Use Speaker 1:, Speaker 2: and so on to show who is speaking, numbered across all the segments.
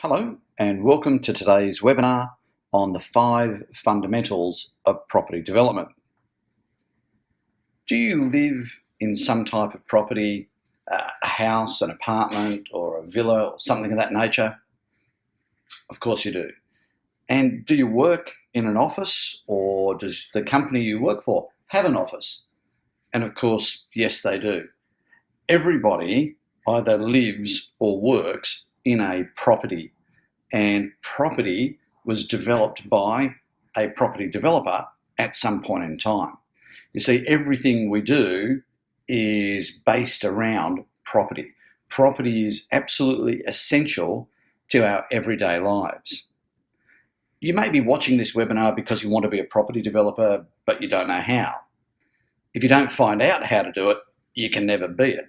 Speaker 1: Hello and welcome to today's webinar on the 5 fundamentals of property development. Do you live in some type of property, a house, an apartment or a villa or something of that nature? Of course you do. And do you work in an office, or does the company you work for have an office? And of course, yes, they do. Everybody either lives or works in a property, and property was developed by a property developer at some point in time. You see, everything we do is based around property. Property is absolutely essential to our everyday lives. You may be watching this webinar because you want to be a property developer, but you don't know how. If you don't find out how to do it, you can never be it.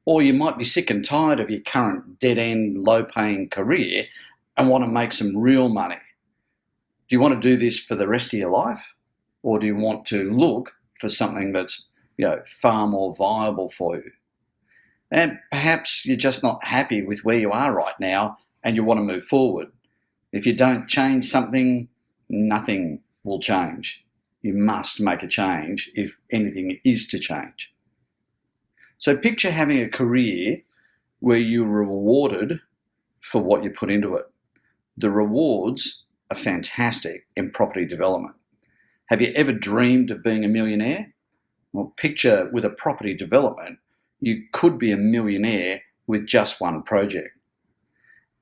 Speaker 1: Or you might be sick and tired of your current dead-end, low-paying career and want to make some real money. Do you want to do this for the rest of your life? Or do you want to look for something that's, far more viable for you? And perhaps you're just not happy with where you are right now and you want to move forward. If you don't change something, nothing will change. You must make a change if anything is to change. So picture having a career where you're rewarded for what you put into it. The rewards are fantastic in property development. Have you ever dreamed of being a millionaire? Well, picture with a property development, you could be a millionaire with just one project.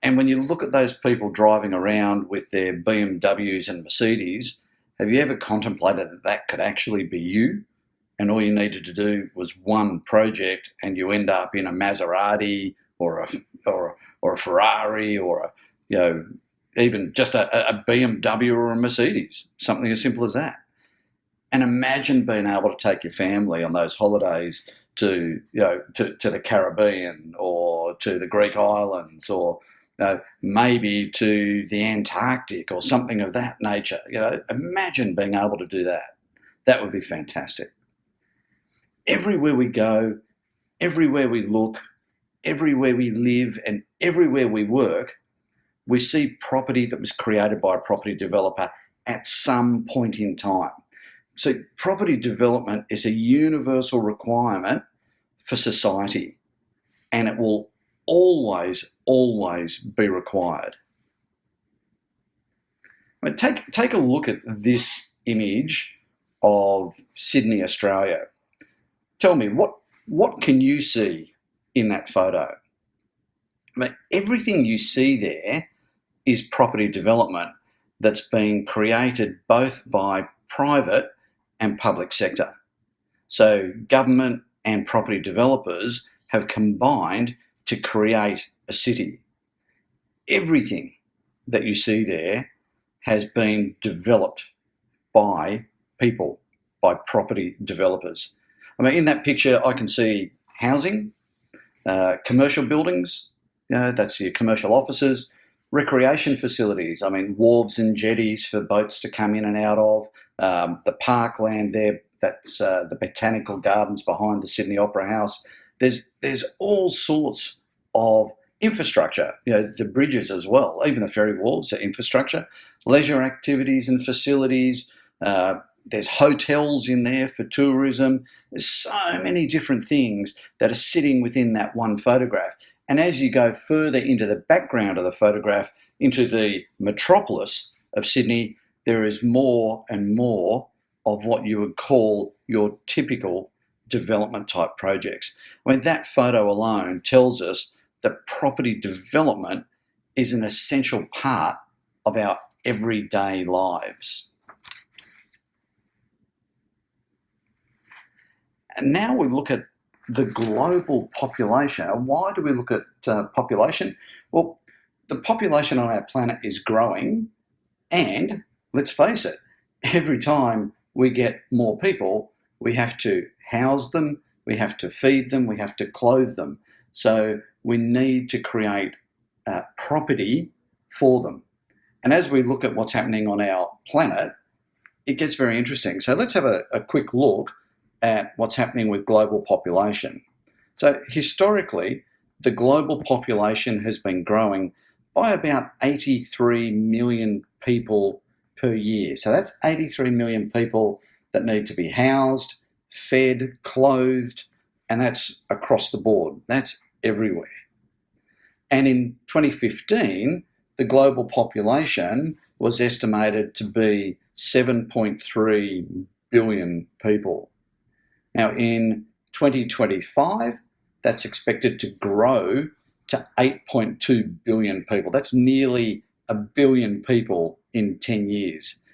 Speaker 1: And when you look at those people driving around with their BMWs and Mercedes, have you ever contemplated that that could actually be you? And all you needed to do was one project and you end up in a Maserati or a Ferrari or even just a BMW or a Mercedes, something as simple as that. And imagine being able to take your family on those holidays to the Caribbean or to the Greek islands or maybe to the Antarctic or something of that nature. Imagine being able to do that. That would be fantastic. Everywhere we go, everywhere we look, everywhere we live, and everywhere we work, we see property that was created by a property developer at some point in time. So property development is a universal requirement for society, and it will always, always be required. I mean, take a look at this image of Sydney, Australia. Tell me, what can you see in that photo? I mean, everything you see there is property development that's being created both by private and public sector. So government and property developers have combined to create a city. Everything that you see there has been developed by people, by property developers. I mean, in that picture, I can see housing, commercial buildings, that's your commercial offices, recreation facilities, I mean, wharves and jetties for boats to come in and out of, the parkland there, that's the botanical gardens behind the Sydney Opera House. There's all sorts of infrastructure, the bridges as well, even the ferry wharves are infrastructure, leisure activities and facilities, there's hotels in there for tourism. There's so many different things that are sitting within that one photograph. And as you go further into the background of the photograph, into the metropolis of Sydney, there is more and more of what you would call your typical development type projects. I mean, that photo alone tells us that property development is an essential part of our everyday lives. And now we look at the global population. And why do we look at population? Well, the population on our planet is growing, and let's face it, every time we get more people, we have to house them, we have to feed them, we have to clothe them. So we need to create property for them. And as we look at what's happening on our planet, it gets very interesting. So let's have a quick look at what's happening with global population. So historically, the global population has been growing by about 83 million people per year. So that's 83 million people that need to be housed, fed, clothed, and that's across the board. That's everywhere. And in 2015, the global population was estimated to be 7.3 billion people. Now, in 2025, that's expected to grow to 8.2 billion people. That's nearly a billion people in 10 years.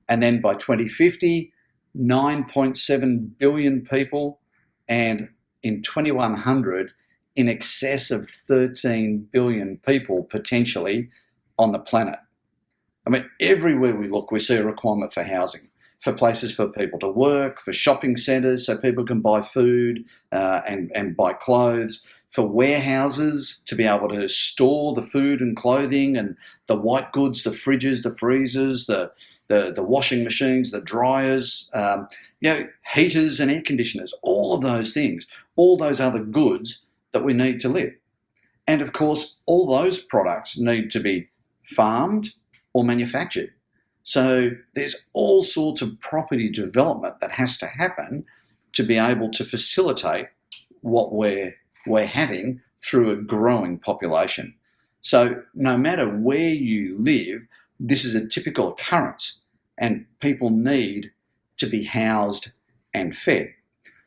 Speaker 1: And then by 2050, 9.7 billion people, and in 2100, in excess of 13 billion people potentially on the planet. I mean, everywhere we look, we see a requirement for housing, for places for people to work, for shopping centres so people can buy food and buy clothes, for warehouses to be able to store the food and clothing and the white goods, the fridges, the freezers, the washing machines, the dryers, heaters and air conditioners, all of those things, all those other goods that we need to live. And of course, all those products need to be farmed or manufactured. So there's all sorts of property development that has to happen to be able to facilitate what we're having through a growing population. So no matter where you live, this is a typical occurrence, and people need to be housed and fed.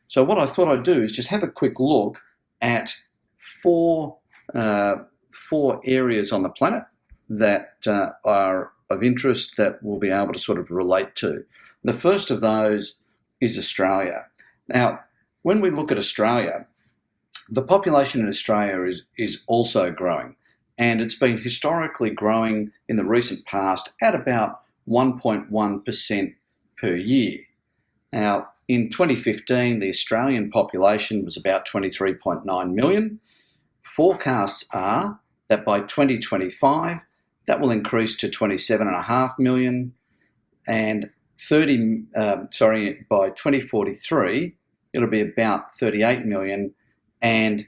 Speaker 1: So what I thought I'd do is just have a quick look at four areas on the planet that are of interest that we'll be able to sort of relate to. The first of those is Australia. Now, when we look at Australia, the population in Australia is also growing, and it's been historically growing in the recent past at about 1.1% per year. Now, in 2015, the Australian population was about 23.9 million. Forecasts are that by 2025, that will increase to 27.5 million, and by 2043, it'll be about 38 million, and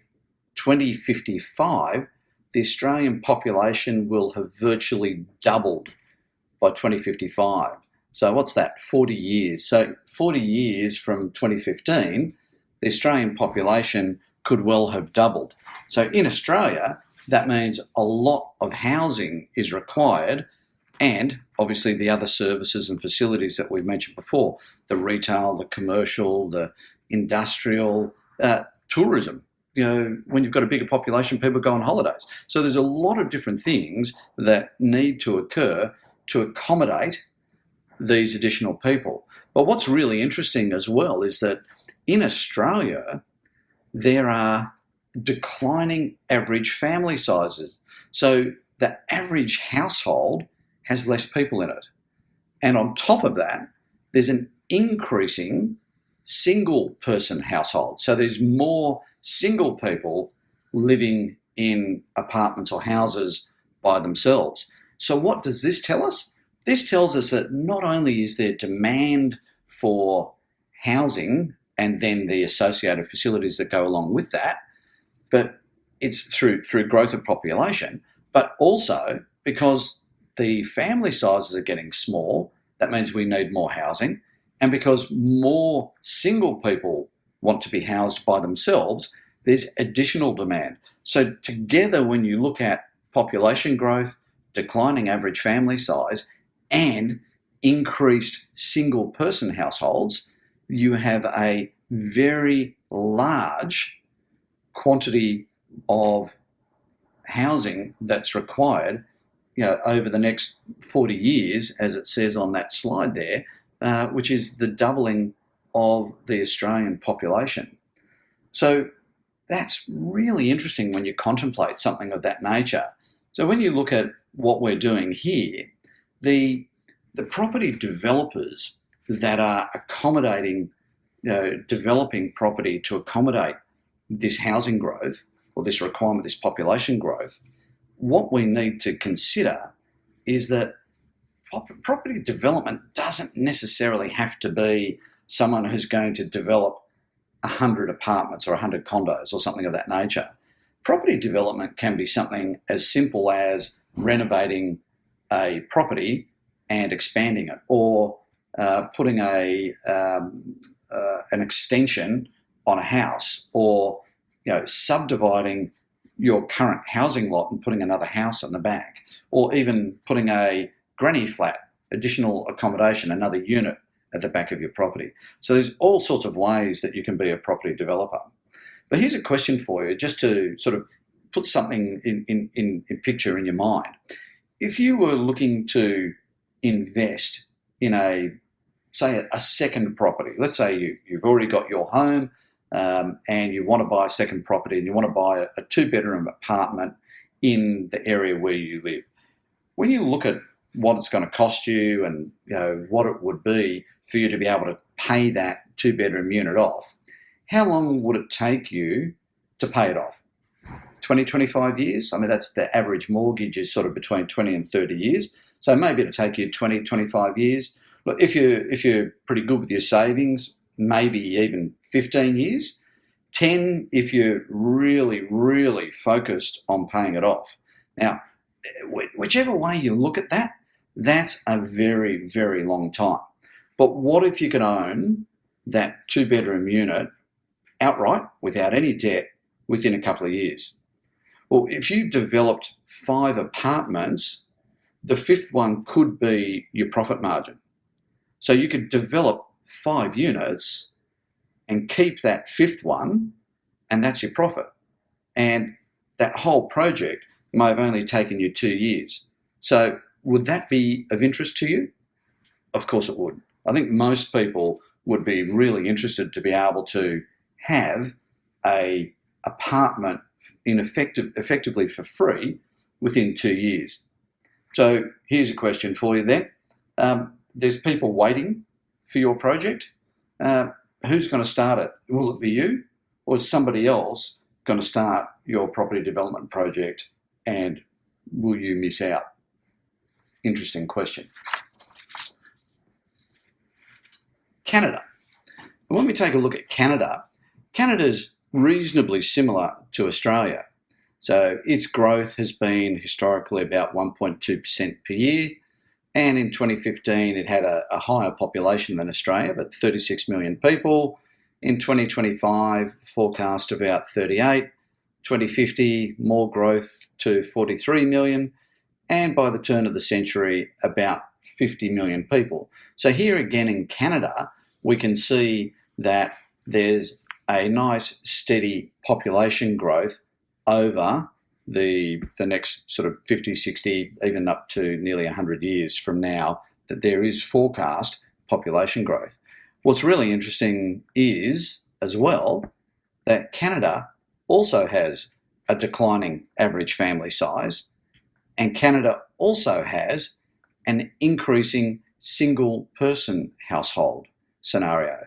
Speaker 1: 2055, the Australian population will have virtually doubled by 2055. So what's that? 40 years. So 40 years from 2015, the Australian population could well have doubled. So in Australia, that means a lot of housing is required, and obviously the other services and facilities that we've mentioned before, the retail, the commercial, the industrial, tourism. When you've got a bigger population, people go on holidays. So there's a lot of different things that need to occur to accommodate these additional people. But what's really interesting as well is that in Australia, there are declining average family sizes. So the average household has less people in it. And on top of that, there's an increasing single person household. So there's more single people living in apartments or houses by themselves. So what does this tell us? This tells us that not only is there demand for housing and then the associated facilities that go along with that, but it's through growth of population, but also because the family sizes are getting small, that means we need more housing, and because more single people want to be housed by themselves, there's additional demand. So together, when you look at population growth, declining average family size, and increased single person households, you have a very large quantity of housing that's required over the next 40 years, as it says on that slide there, which is the doubling of the Australian population. So that's really interesting when you contemplate something of that nature. So when you look at what we're doing here, the property developers that are accommodating, developing property to accommodate this housing growth or this requirement, this population growth, what we need to consider is that property development doesn't necessarily have to be someone who's going to develop 100 apartments or 100 condos or something of that nature. Property development can be something as simple as renovating a property and expanding it, or putting an extension on a house, or subdividing your current housing lot and putting another house on the back, or even putting a granny flat, additional accommodation, another unit at the back of your property. So there's all sorts of ways that you can be a property developer. But here's a question for you, just to sort of put something in picture in your mind. If you were looking to invest in a second property, let's say you've already got your home, and you want to buy a second property, and you want to buy a 2-bedroom apartment in the area where you live. When you look at what it's going to cost you and what it would be for you to be able to pay that 2-bedroom unit off, how long would it take you to pay it off? 20, 25 years? I mean, that's the average mortgage is sort of between 20 and 30 years. So maybe it'll take you 20, 25 years. Look, if you're pretty good with your savings, maybe even 15 years. 10 if you're really, really focused on paying it off. Now, whichever way you look at that, that's a very, very long time. But what if you could own that 2-bedroom unit outright without any debt within a couple of years? Well, if you developed 5 apartments, the 5th one could be your profit margin. So you could develop 5 units and keep that 5th one, and that's your profit. And that whole project may have only taken you 2 years. So would that be of interest to you? Of course it would. I think most people would be really interested to be able to have a apartment effectively for free within 2 years. So here's a question for you then. There's people waiting for your project. Who's going to start it? Will it be you, or is somebody else going to start your property development project, and will you miss out? Interesting question. Canada. When we take a look at Canada, Canada's reasonably similar to Australia. So its growth has been historically about 1.2% per year. And in 2015, it had a higher population than Australia, but 36 million people. In 2025, forecast about 38. 2050, more growth to 43 million. And by the turn of the century, about 50 million people. So here again in Canada, we can see that there's a nice steady population growth over the next sort of 50, 60, even up to nearly 100 years from now, that there is forecast population growth. What's really interesting is, as well, that Canada also has a declining average family size, and Canada also has an increasing single person household scenario.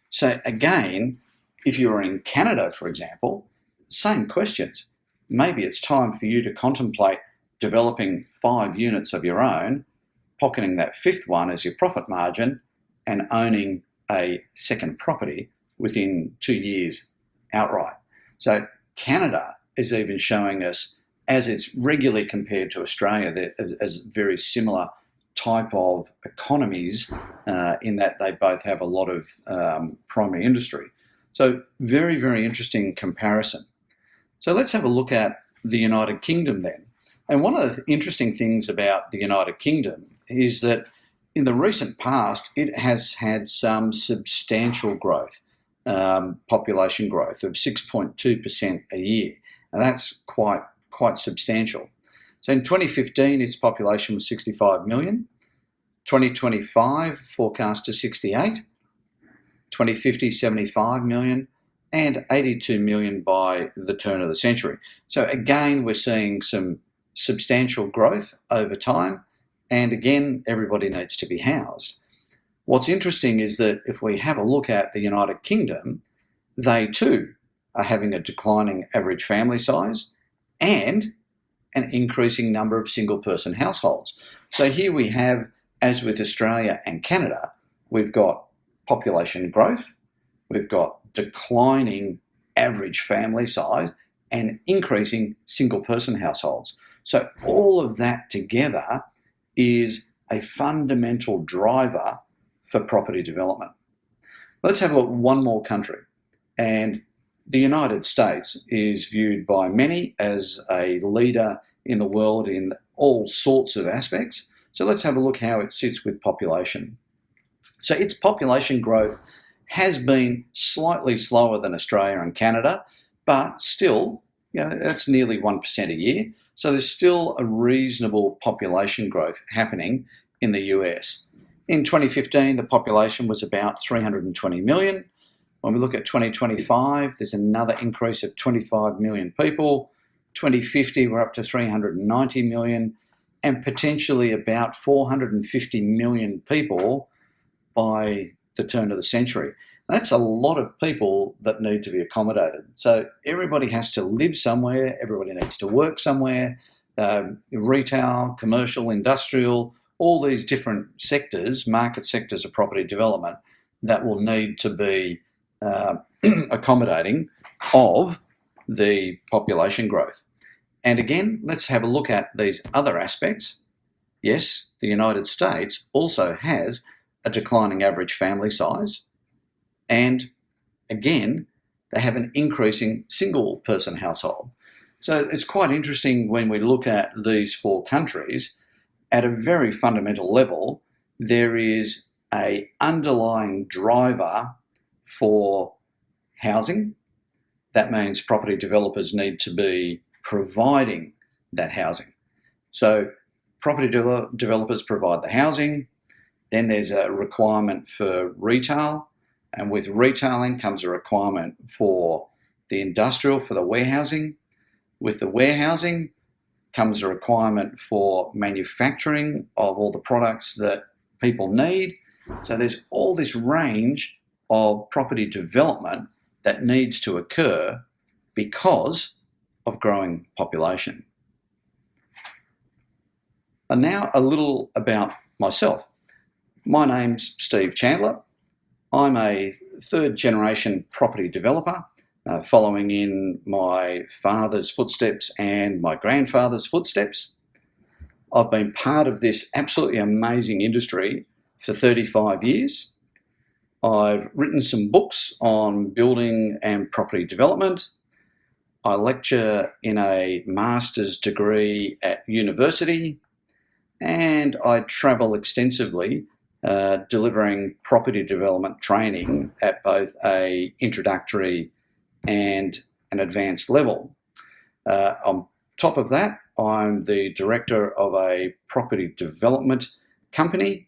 Speaker 1: So again, if you were in Canada, for example, same questions. Maybe it's time for you to contemplate developing 5 units of your own, pocketing that 5th one as your profit margin, and owning a second property within 2 years outright. So Canada is even showing us, as it's regularly compared to Australia, as very similar type of economies in that they both have a lot of primary industry. So very, very interesting comparison. So let's have a look at the United Kingdom then. And one of the interesting things about the United Kingdom is that in the recent past, it has had some substantial growth, population growth of 6.2% a year. And that's quite substantial. So in 2015, its population was 65 million. 2025, forecast to 68. 2050, 75 million. And 82 million by the turn of the century. So again, we're seeing some substantial growth over time. And again, everybody needs to be housed. What's interesting is that if we have a look at the United Kingdom, they too are having a declining average family size and an increasing number of single-person households. So here we have, as with Australia and Canada, we've got population growth, we've got declining average family size, and increasing single-person households. So all of that together is a fundamental driver for property development. Let's have a look at one more country. And the United States is viewed by many as a leader in the world in all sorts of aspects. So let's have a look how it sits with population. So its population growth has been slightly slower than Australia and Canada, but still, that's nearly 1% a year. So there's still a reasonable population growth happening in the US. In 2015, the population was about 320 million. When we look at 2025, there's another increase of 25 million people. 2050, we're up to 390 million, and potentially about 450 million people by the turn of the century. That's a lot of people that need to be accommodated. So everybody has to live somewhere, everybody needs to work somewhere, retail, commercial, industrial, all these different sectors, market sectors of property development that will need to be accommodating of the population growth. And again, let's have a look at these other aspects. Yes, the United States also has a declining average family size. And again, they have an increasing single person household. So it's quite interesting when we look at these four countries, at a very fundamental level, there is an underlying driver for housing. That means property developers need to be providing that housing. So property developers provide the housing, then there's a requirement for retail, and with retailing comes a requirement for the industrial, for the warehousing. With the warehousing comes a requirement for manufacturing of all the products that people need. So there's all this range of property development that needs to occur because of growing population. And now a little about myself. My name's Steve Chandler. I'm a third generation property developer, following in my father's footsteps and my grandfather's footsteps. I've been part of this absolutely amazing industry for 35 years. I've written some books on building and property development. I lecture in a master's degree at university, and I travel extensively delivering property development training at both a introductory and an advanced level. On top of that, I'm the director of a property development company,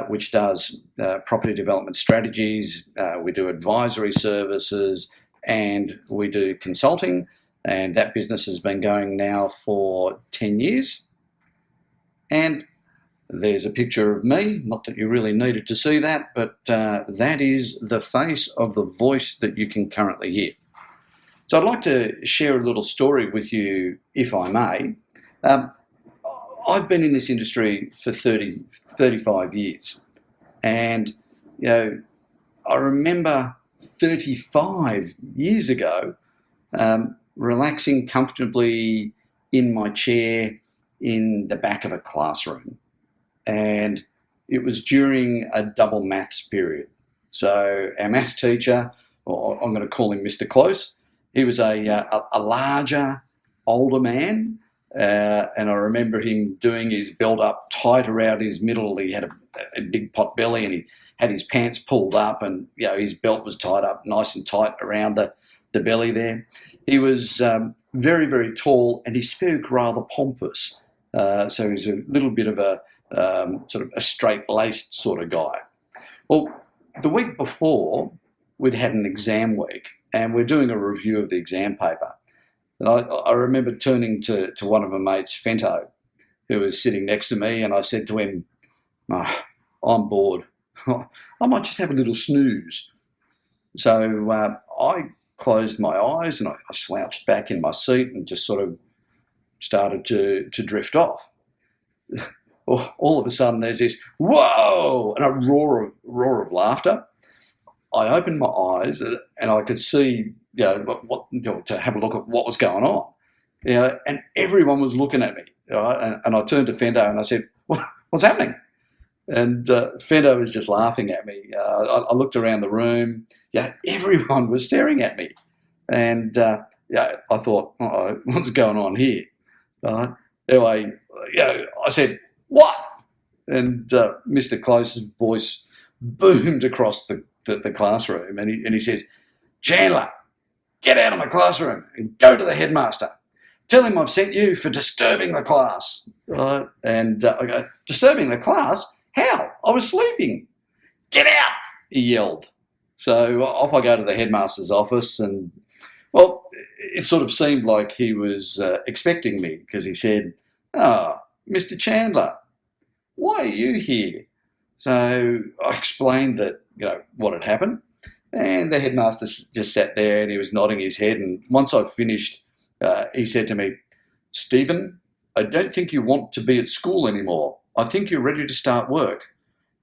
Speaker 1: which does property development strategies. We do advisory services and we do consulting, and that business has been going now for 10 years. And there's a picture of me, not that you really needed to see that, but that is the face of the voice that you can currently hear. So I'd like to share a little story with you, if I may. I've been in this industry for 35 years. And, I remember 35 years ago, relaxing comfortably in my chair in the back of a classroom. And it was during a double maths period. So our maths teacher, or I'm going to call him Mr. Close, he was a larger, older man, and I remember him doing his belt up tight around his middle. He had a big pot belly and he had his pants pulled up, and his belt was tied up nice and tight around the belly there. He was very, very tall, and he spoke rather pompous. So he was a little bit of a sort of a straight-laced sort of guy. Well, the week before, we'd had an exam week, and we're doing a review of the exam paper. And I remember turning to one of my mates, Fento, who was sitting next to me, and I said to him, I'm bored. I might just have a little snooze. So I closed my eyes and I slouched back in my seat and just sort of started to drift off. All of a sudden there's this whoa and a roar of laughter. I opened my eyes and I could see to have a look at what was going on. and everyone was looking at me. Right? And I turned to Fendo and I said, "What's happening?" And Fendo was just laughing at me. I looked around the room. Everyone was staring at me. And I thought, "Uh-oh, what's going on here?" Anyway, I said, "What?" And Mr. Close's voice boomed across the classroom, and he says, "Chandler, get out of my classroom and go to the headmaster. Tell him I've sent you for disturbing the class." Right? And I go, "Disturbing the class? How? I was sleeping." "Get out," he yelled. So off I go to the headmaster's office, and, well, it sort of seemed like he was expecting me, because he said, "Oh, Mr. Chandler, why are you here?" So I explained that, what had happened. And the headmaster just sat there and he was nodding his head. And once I finished, he said to me, "Stephen, I don't think you want to be at school anymore. I think you're ready to start work.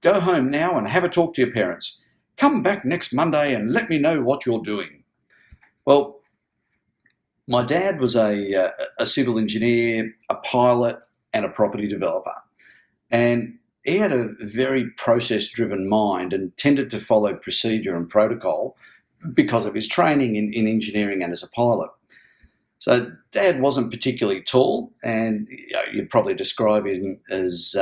Speaker 1: Go home now and have a talk to your parents. Come back next Monday and let me know what you're doing." Well, my dad was a civil engineer, a pilot, and a property developer. And he had a very process-driven mind and tended to follow procedure and protocol because of his training in engineering and as a pilot. So Dad wasn't particularly tall, and you'd probably describe him as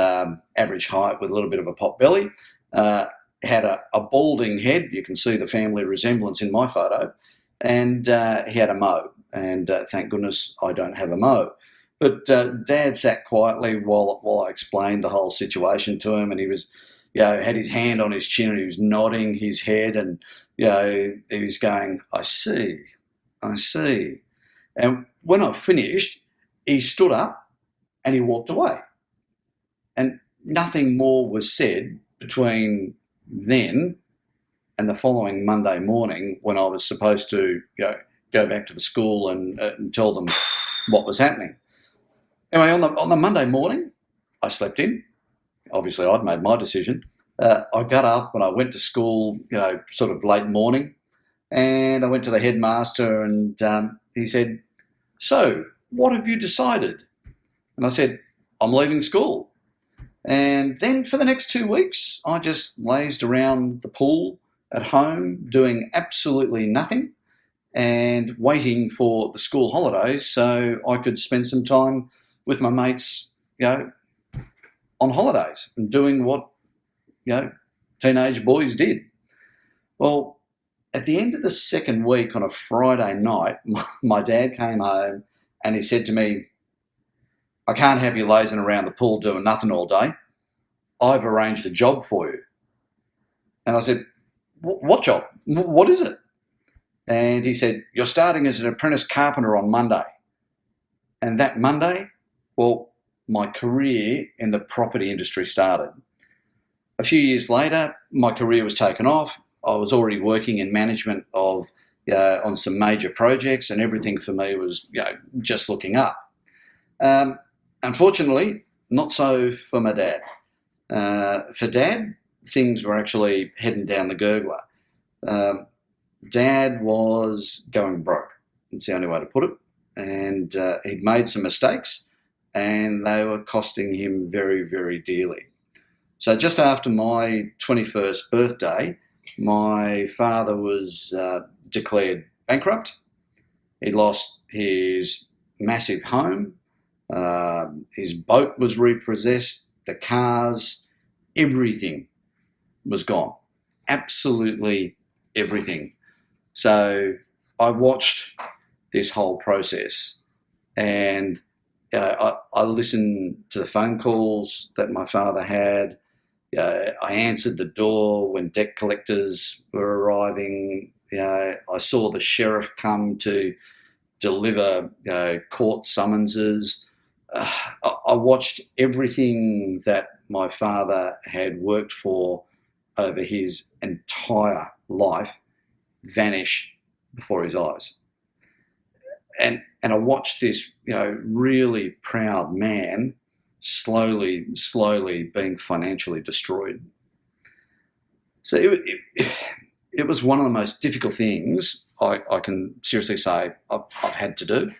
Speaker 1: average height with a little bit of a pot belly. Had a balding head. You can see the family resemblance in my photo. And he had a mow. And thank goodness I don't have a mow. But Dad sat quietly while I explained the whole situation to him, and he was, had his hand on his chin and he was nodding his head, and he was going, I see. And when I finished, he stood up and he walked away. And nothing more was said between then and the following Monday morning, when I was supposed to go back to the school and tell them what was happening. Anyway, on the Monday morning, I slept in. Obviously, I'd made my decision. I got up and I went to school, sort of late morning, and I went to the headmaster, and he said, "So, what have you decided?" And I said, "I'm leaving school." And then for the next 2 weeks, I just lazed around the pool at home doing absolutely nothing and waiting for the school holidays so I could spend some time with my mates, on holidays and doing what, teenage boys did. Well, at the end of the second week on a Friday night, my dad came home and he said to me, "I can't have you lazing around the pool doing nothing all day. I've arranged a job for you." And I said, "What job? What is it?" And he said, "You're starting as an apprentice carpenter on Monday." And that Monday, well, my career in the property industry started. A few years later, my career was taken off. I was already working in management on some major projects, and everything for me was, just looking up. Unfortunately, not so for my dad. For Dad, things were actually heading down the gurgler. Dad was going broke. That's the only way to put it. And he'd made some mistakes, and they were costing him very, very dearly. So just after my 21st birthday, my father was declared bankrupt. He lost his massive home. His boat was repossessed. The cars, everything was gone. Absolutely everything. So I watched this whole process, and I listened to the phone calls that my father had. I answered the door when debt collectors were arriving. I saw the sheriff come to deliver court summonses. I watched everything that my father had worked for over his entire life vanish before his eyes. And I watched this, really proud man slowly being financially destroyed. So it was one of the most difficult things I can seriously say I've had to do.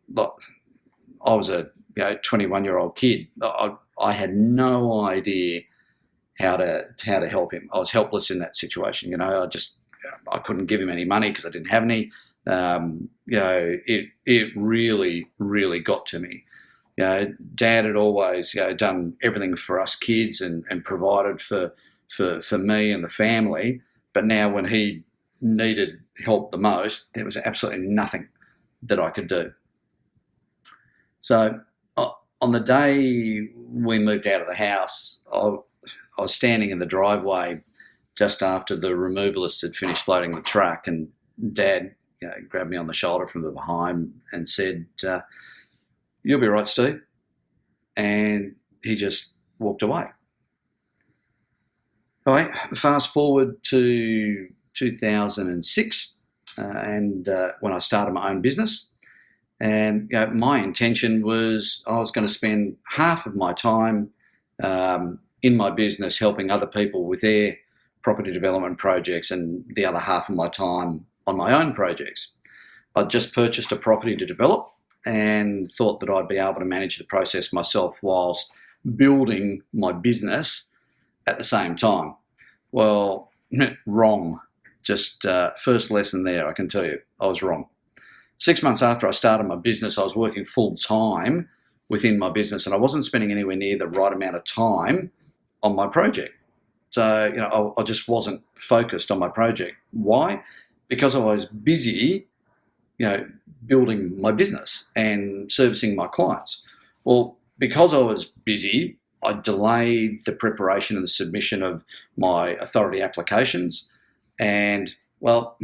Speaker 1: look, I was a 21-year-old kid. I had no idea how to help him. I was helpless in that situation. I couldn't give him any money because I didn't have any. It really, really got to me. Dad had always done everything for us kids and provided for me and the family. But now when he needed help the most, there was absolutely nothing that I could do. So on the day we moved out of the house, I was standing in the driveway just after the removalists had finished loading the truck, and Dad grabbed me on the shoulder from the behind and said, "You'll be right, Steve." And he just walked away. All right, fast forward to 2006, and when I started my own business. And my intention was I was going to spend half of my time in my business helping other people with their property development projects, and the other half of my time on my own projects. I'd just purchased a property to develop and thought that I'd be able to manage the process myself whilst building my business at the same time. Well, wrong. Just first lesson there, I can tell you, I was wrong. 6 months after I started my business, I was working full time within my business, and I wasn't spending anywhere near the right amount of time on my project. So, I just wasn't focused on my project. Why? Because I was busy, building my business and servicing my clients. Well, because I was busy, I delayed the preparation and the submission of my authority applications. And, well,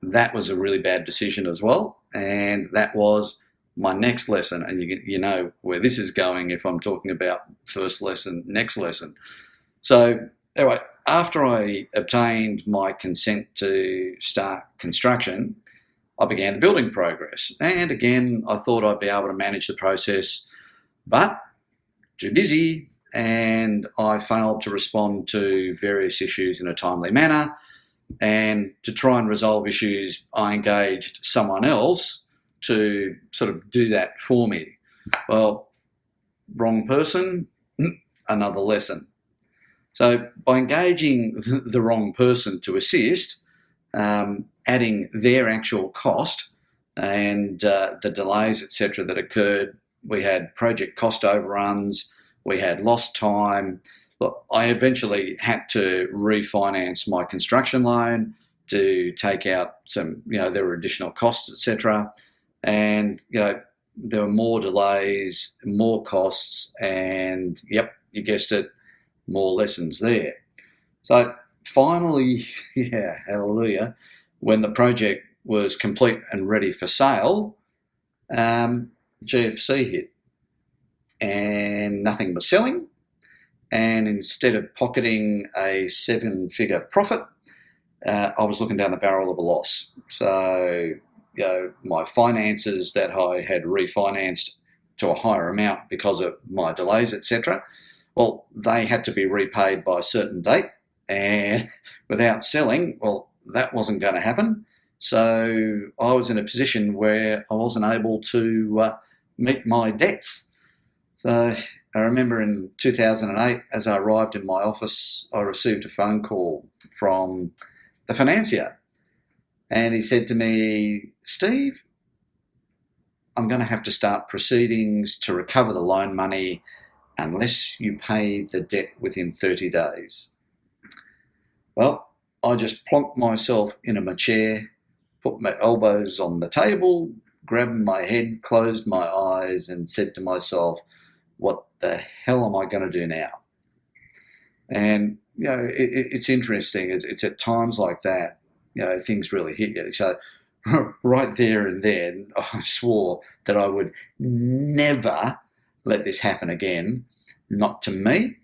Speaker 1: that was a really bad decision as well. And that was my next lesson. And you know where this is going if I'm talking about first lesson, next lesson. So anyway, after I obtained my consent to start construction, I began the building progress. And again, I thought I'd be able to manage the process, but too busy, and I failed to respond to various issues in a timely manner. And to try and resolve issues, I engaged someone else to sort of do that for me. Well, wrong person, another lesson. So by engaging the wrong person to assist, adding their actual cost and the delays, etc., that occurred, we had project cost overruns, we had lost time. Look, I eventually had to refinance my construction loan to take out some, there were additional costs, etc. And, there were more delays, more costs, and, yep, you guessed it, more lessons there. So finally, hallelujah, when the project was complete and ready for sale, GFC hit and nothing was selling. And instead of pocketing a 7-figure profit, I was looking down the barrel of a loss. So, my finances that I had refinanced to a higher amount because of my delays, etc., well, they had to be repaid by a certain date. And without selling, well, that wasn't going to happen. So I was in a position where I wasn't able to meet my debts. So I remember in 2008, as I arrived in my office, I received a phone call from the financier. And he said to me, "Steve, I'm going to have to start proceedings to recover the loan money unless you pay the debt within 30 days. Well, I just plonked myself into my chair, put my elbows on the table, grabbed my head, closed my eyes, and said to myself, what the hell am I going to do now? And, it's interesting. It's at times like that, things really hit you. So right there and then, I swore that I would never let this happen again, not to me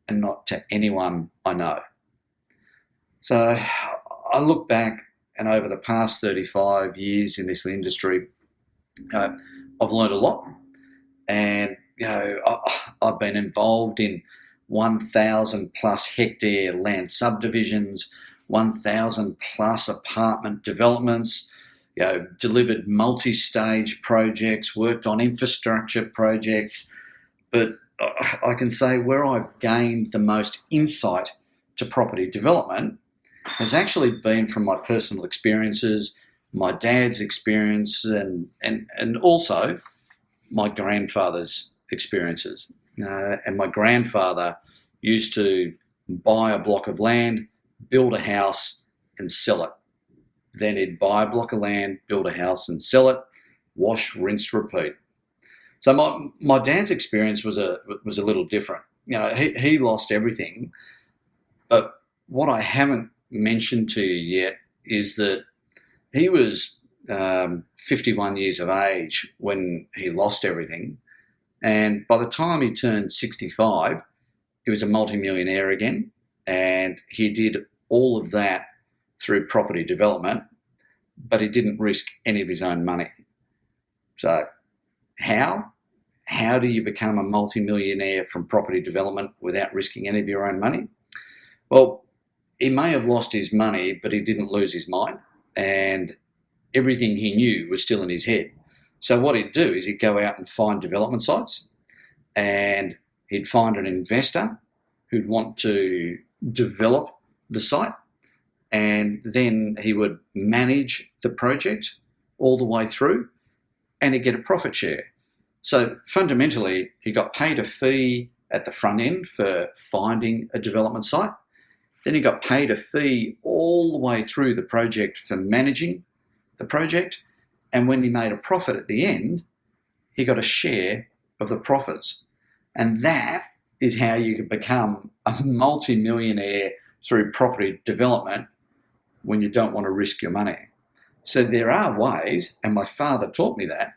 Speaker 1: and not to anyone I know. So I look back, and over the past 35 years in this industry, I've learned a lot. And, I've been involved in 1,000 plus hectare land subdivisions, 1,000 plus apartment developments, delivered multi-stage projects, worked on infrastructure projects, but I can say where I've gained the most insight to property development has actually been from my personal experiences, my dad's experience, and also my grandfather's experiences. And my grandfather used to buy a block of land, build a house, and sell it. Then he'd buy a block of land, build a house, and sell it. Wash, rinse, repeat. So my dad's experience was a little different. He lost everything, but what I haven't mentioned to you yet is that he was 51 years of age when he lost everything, and by the time he turned 65, he was a multimillionaire again, and he did all of that through property development, but he didn't risk any of his own money. So how do you become a multimillionaire from property development without risking any of your own money? Well, he may have lost his money, but he didn't lose his mind, and everything he knew was still in his head. So what he'd do is he'd go out and find development sites, and he'd find an investor who'd want to develop the site, and then he would manage the project all the way through, and he'd get a profit share. So fundamentally, he got paid a fee at the front end for finding a development site. Then he got paid a fee all the way through the project for managing the project. And when he made a profit at the end, he got a share of the profits. And that is how you can become a multi-millionaire through property development when you don't want to risk your money. So there are ways, and my father taught me that,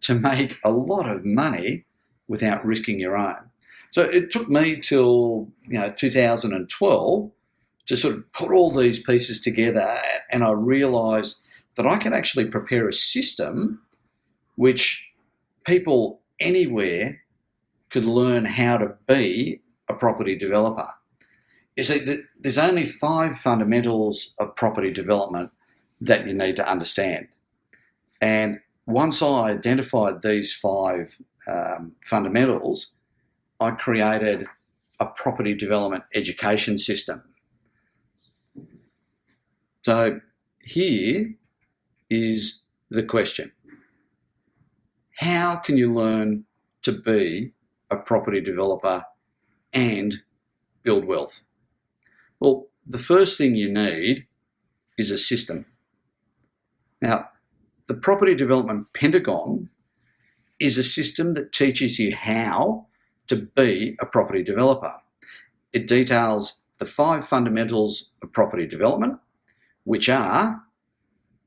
Speaker 1: to make a lot of money without risking your own. So it took me till 2012 to sort of put all these pieces together, and I realised that I could actually prepare a system which people anywhere could learn how to be a property developer. You see, there's only 5 fundamentals of property development that you need to understand. And once I identified these 5 fundamentals, I created a property development education system. So here is the question. How can you learn to be a property developer and build wealth? Well, the first thing you need is a system. Now, the Property Development Pentagon is a system that teaches you how to be a property developer. It details the 5 fundamentals of property development, which are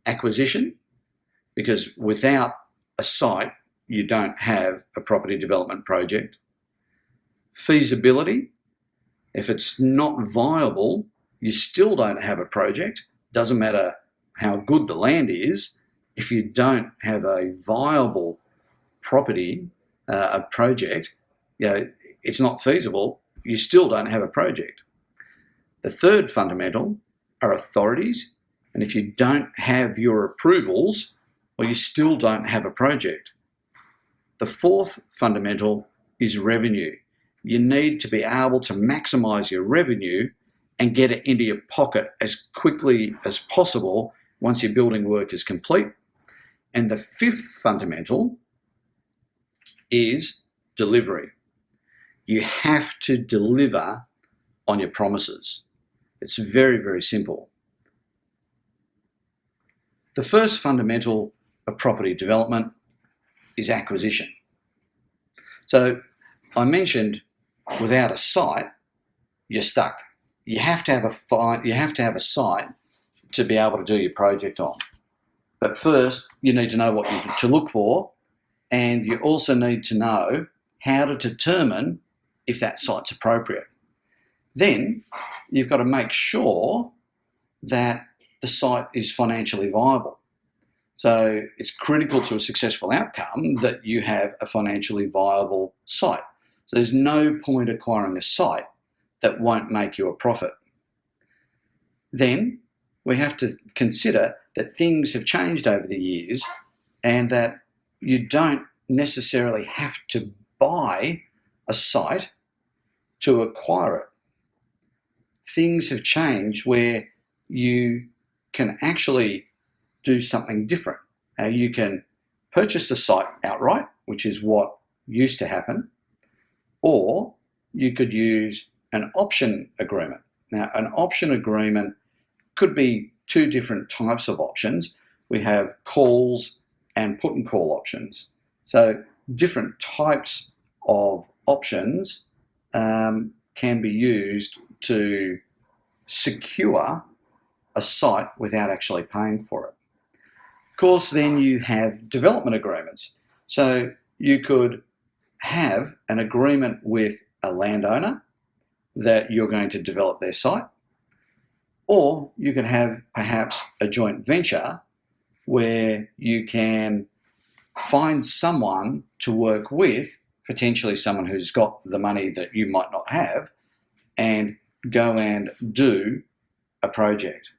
Speaker 1: acquisition, because without a site, you don't have a property development project. Feasibility, if it's not viable, you still don't have a project. Doesn't matter how good the land is, if you don't have a viable property, a project, it's not feasible, you still don't have a project. The third fundamental are authorities, and if you don't have your approvals, well, you still don't have a project. The fourth fundamental is revenue. You need to be able to maximise your revenue and get it into your pocket as quickly as possible once your building work is complete. And the fifth fundamental is delivery. You have to deliver on your promises. It's very, very simple. The first fundamental of property development is acquisition. So I mentioned without a site, you're stuck. You have to have a site to be able to do your project on. But first, you need to know what to look for, and you also need to know how to determine if that site's appropriate. Then you've got to make sure that the site is financially viable. So it's critical to a successful outcome that you have a financially viable site. So there's no point acquiring a site that won't make you a profit. Then, we have to consider that things have changed over the years and that you don't necessarily have to buy a site to acquire it. Things have changed where you can actually do something different. You can purchase the site outright, which is what used to happen, or you could use an option agreement. Now, an option agreement could be two different types of options. We have calls and put and call options. So different types of options can be used to secure a site without actually paying for it. Of course, then you have development agreements. So you could have an agreement with a landowner that you're going to develop their site, or you could have perhaps a joint venture where you can find someone to work with, potentially someone who's got the money that you might not have, and go and do a project.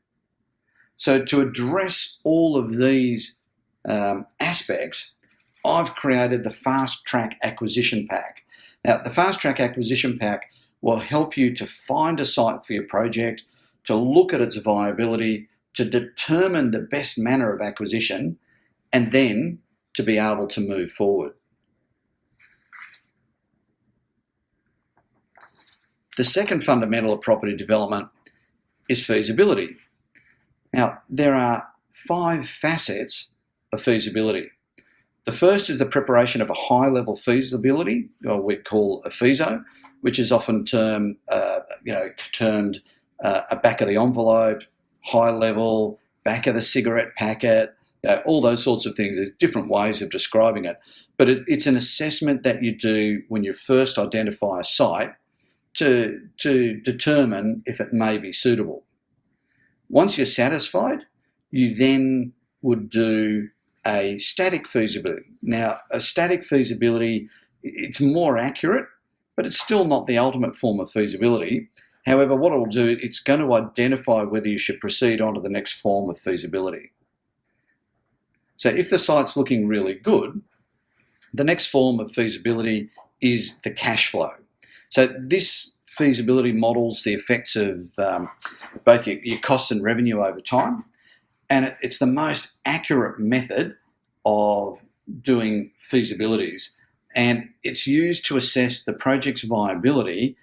Speaker 1: So to address all of these aspects, I've created the Fast Track Acquisition Pack. Now, the Fast Track Acquisition Pack will help you to find a site for your project, to look at its viability, to determine the best manner of acquisition, and then to be able to move forward. The second fundamental of property development is feasibility. Now, there are 5 facets of feasibility. The first is the preparation of a high-level feasibility, or we call a FISO, which is often termed a back of the envelope, high level, back of the cigarette packet, all those sorts of things. There's different ways of describing it. But it's an assessment that you do when you first identify a site to determine if it may be suitable. Once you're satisfied, you then would do a static feasibility. Now, a static feasibility, it's more accurate, but it's still not the ultimate form of feasibility. However, what it will do, it's going to identify whether you should proceed on to the next form of feasibility. So if the site's looking really good, the next form of feasibility is the cash flow. So this feasibility models the effects of both your costs and revenue over time, and it's the most accurate method of doing feasibilities, and it's used to assess the project's viability,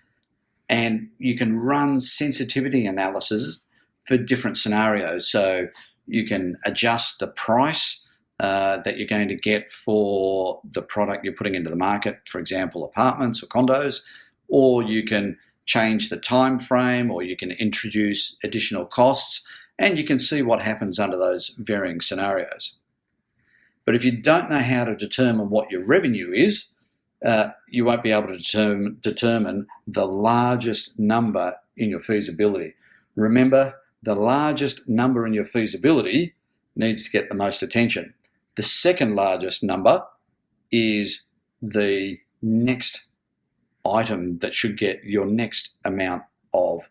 Speaker 1: and you can run sensitivity analysis for different scenarios. So you can adjust the price that you're going to get for the product you're putting into the market, for example, apartments or condos, or you can change the time frame, or you can introduce additional costs, and you can see what happens under those varying scenarios. But if you don't know how to determine what your revenue is, you won't be able to determine the largest number in your feasibility. Remember, the largest number in your feasibility needs to get the most attention. The second largest number is the next item that should get your next amount of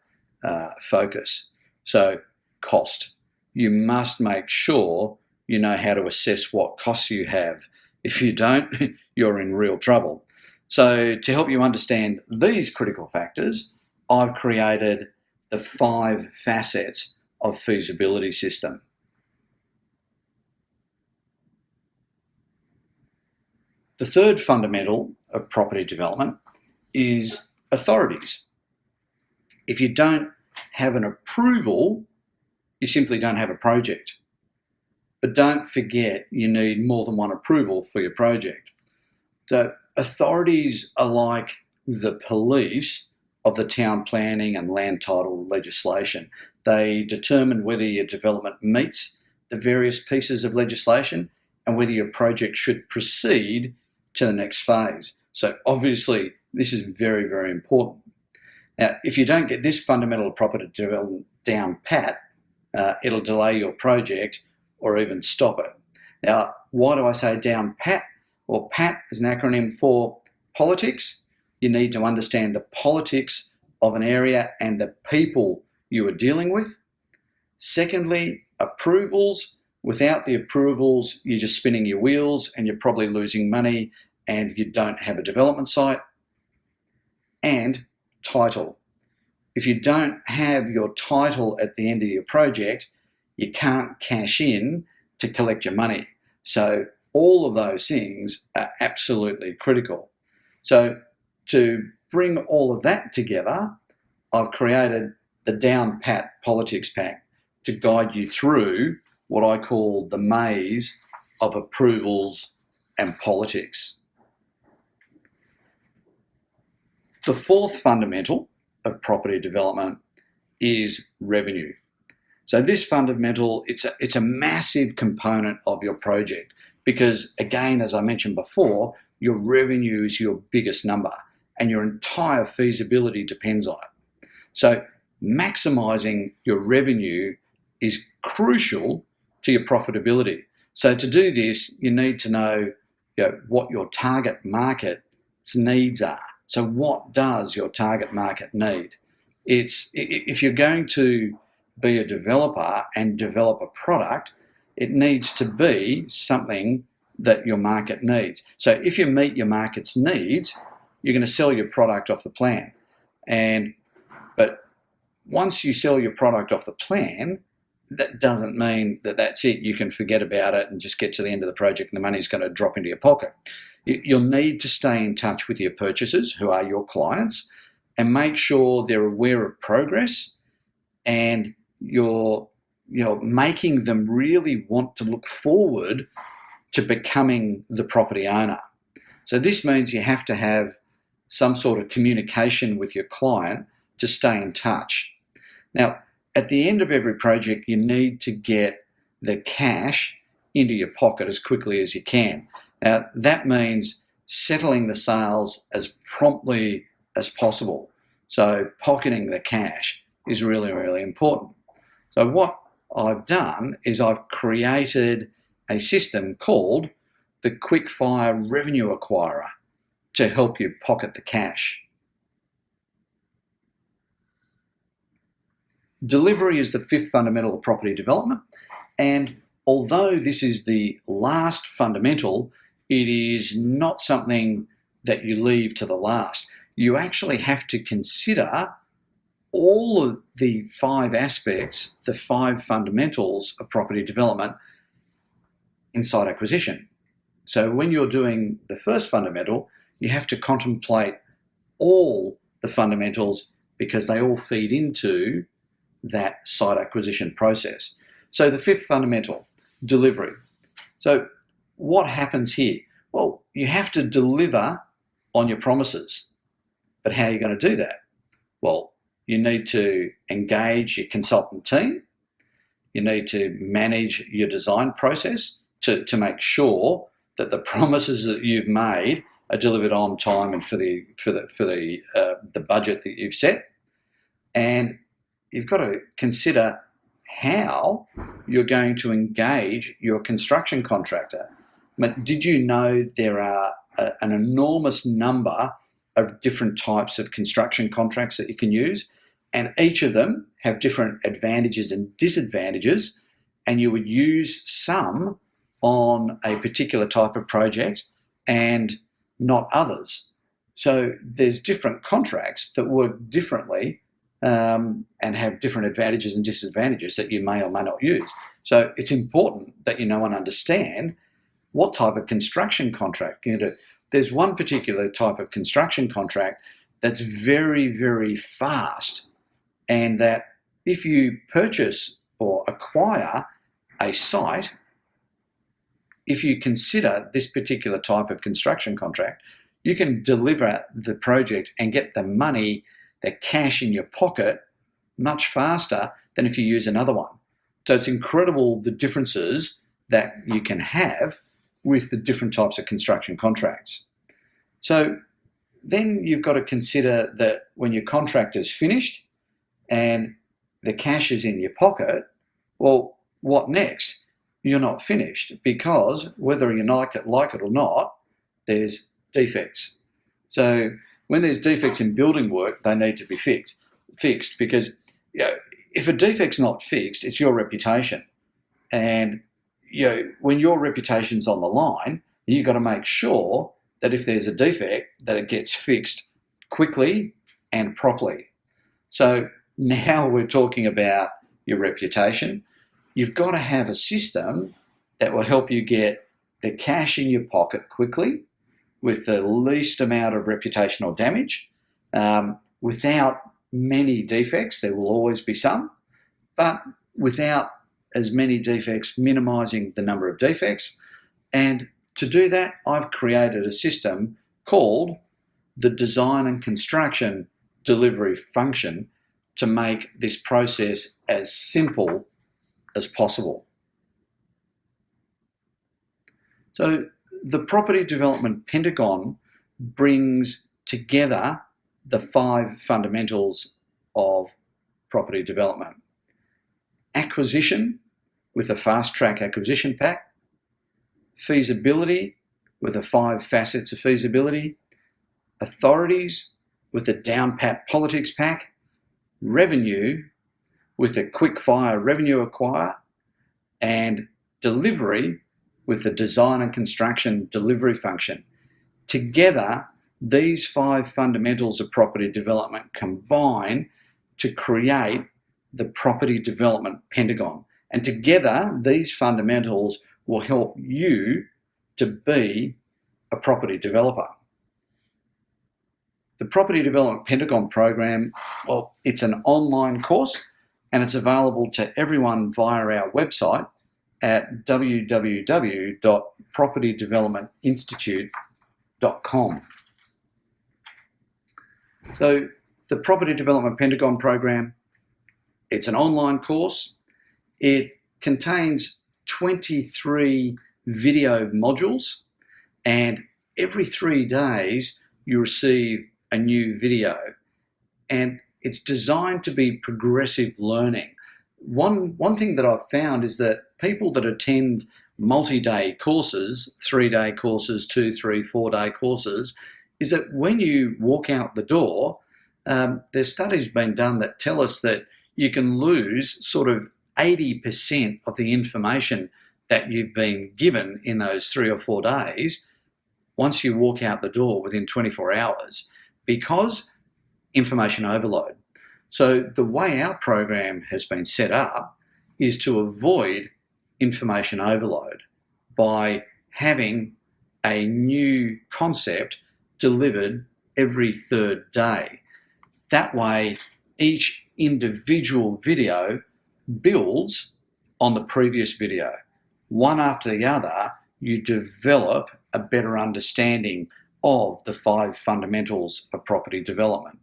Speaker 1: focus. So cost. You must make sure you know how to assess what costs you have. If you don't, you're in real trouble. So to help you understand these critical factors, I've created the 5 facets of feasibility system. The third fundamental of property development is authorities. If you don't have an approval, you simply don't have a project. But don't forget, you need more than one approval for your project. So authorities are like the police of the town planning and land title legislation. They determine whether your development meets the various pieces of legislation and whether your project should proceed to the next phase. So obviously, this is very, very important. Now, if you don't get this fundamental property development down pat, it'll delay your project or even stop it. Now, why do I say down pat? Well, PAT is an acronym for politics. You need to understand the politics of an area and the people you are dealing with. Secondly, approvals. Without the approvals, you're just spinning your wheels and you're probably losing money and you don't have a development site. And title. If you don't have your title at the end of your project, you can't cash in to collect your money. So all of those things are absolutely critical. So to bring all of that together, I've created the Down Pat Politics Pack to guide you through what I call the maze of approvals and politics. The fourth fundamental of property development is revenue. So this fundamental, it's a massive component of your project because, again, as I mentioned before, your revenue is your biggest number and your entire feasibility depends on it. So maximising your revenue is crucial to your profitability. So to do this, you need to know, what your target market's needs are. So what does your target market need? If you're going to be a developer and develop a product, it needs to be something that your market needs. So if you meet your market's needs, you're going to sell your product off the plan. But once you sell your product off the plan, that doesn't mean that that's it. You can forget about it and just get to the end of the project and the money's going to drop into your pocket. You'll need to stay in touch with your purchasers, who are your clients, and make sure they're aware of progress and you're making them really want to look forward to becoming the property owner. So this means you have to have some sort of communication with your client to stay in touch. Now, at the end of every project, you need to get the cash into your pocket as quickly as you can. Now, that means settling the sales as promptly as possible. So pocketing the cash is really, really important. So what I've done is I've created a system called the Quickfire Revenue Acquirer to help you pocket the cash. Delivery is the fifth fundamental of property development, and although this is the last fundamental, it is not something that you leave to the last. You actually have to consider all of the five aspects, the five fundamentals of property development in site acquisition. So when you're doing the first fundamental, you have to contemplate all the fundamentals because they all feed into that site acquisition process. So the fifth fundamental, delivery. So what happens here? Well, you have to deliver on your promises. But how are you going to do that? Well, you need to engage your consultant team. You need to manage your design process to make sure that the promises that you've made are delivered on time and for the budget that you've set. And you've got to consider how you're going to engage your construction contractor. But did you know there are an enormous number of different types of construction contracts that you can use, and each of them have different advantages and disadvantages, and you would use some on a particular type of project and not others. So there's different contracts that work differently and have different advantages and disadvantages that you may or may not use. So it's important that you know and understand what type of construction contract you do. There's one particular type of construction contract that's very, very fast, and that if you purchase or acquire a site, if you consider this particular type of construction contract, you can deliver the project and get the money, the cash in your pocket much faster than if you use another one. So it's incredible the differences that you can have with the different types of construction contracts. So then you've got to consider that when your contract is finished and the cash is in your pocket, well, what next? You're not finished, because whether you like it or not, there's defects. So when there's defects in building work, they need to be fixed because if a defect's not fixed, it's your reputation. And when your reputation's on the line, you've got to make sure that if there's a defect, that it gets fixed quickly and properly. So now we're talking about your reputation. You've got to have a system that will help you get the cash in your pocket quickly with the least amount of reputational damage, without many defects. There will always be some, but without as many defects, minimising the number of defects. And to do that, I've created a system called the Design and Construction Delivery Function to make this process as simple as possible. So the Property Development Pentagon brings together the 5 fundamentals of property development. Acquisition with a fast-track acquisition pack, feasibility with the 5 facets of feasibility, authorities with a down-pat politics pack, revenue with a quick-fire revenue acquire, and delivery with the design and construction delivery function. Together, these 5 fundamentals of property development combine to create the Property Development Pentagon. And together, these fundamentals will help you to be a property developer. The Property Development Pentagon program, well, it's an online course and it's available to everyone via our website at www.propertydevelopmentinstitute.com. So the Property Development Pentagon program, it's an online course. It contains 23 video modules, and every 3 days you receive a new video. And it's designed to be progressive learning. One thing that I've found is that people that attend multi-day courses, 3-day courses, 2, 3, 4-day courses, is that when you walk out the door, there's studies been done that tell us that you can lose sort of 80% of the information that you've been given in those 3 or 4 days once you walk out the door within 24 hours because information overload. So the way our program has been set up is to avoid information overload by having a new concept delivered every 3rd day. That way, each individual video builds on the previous video. One after the other, you develop a better understanding of the 5 fundamentals of property development.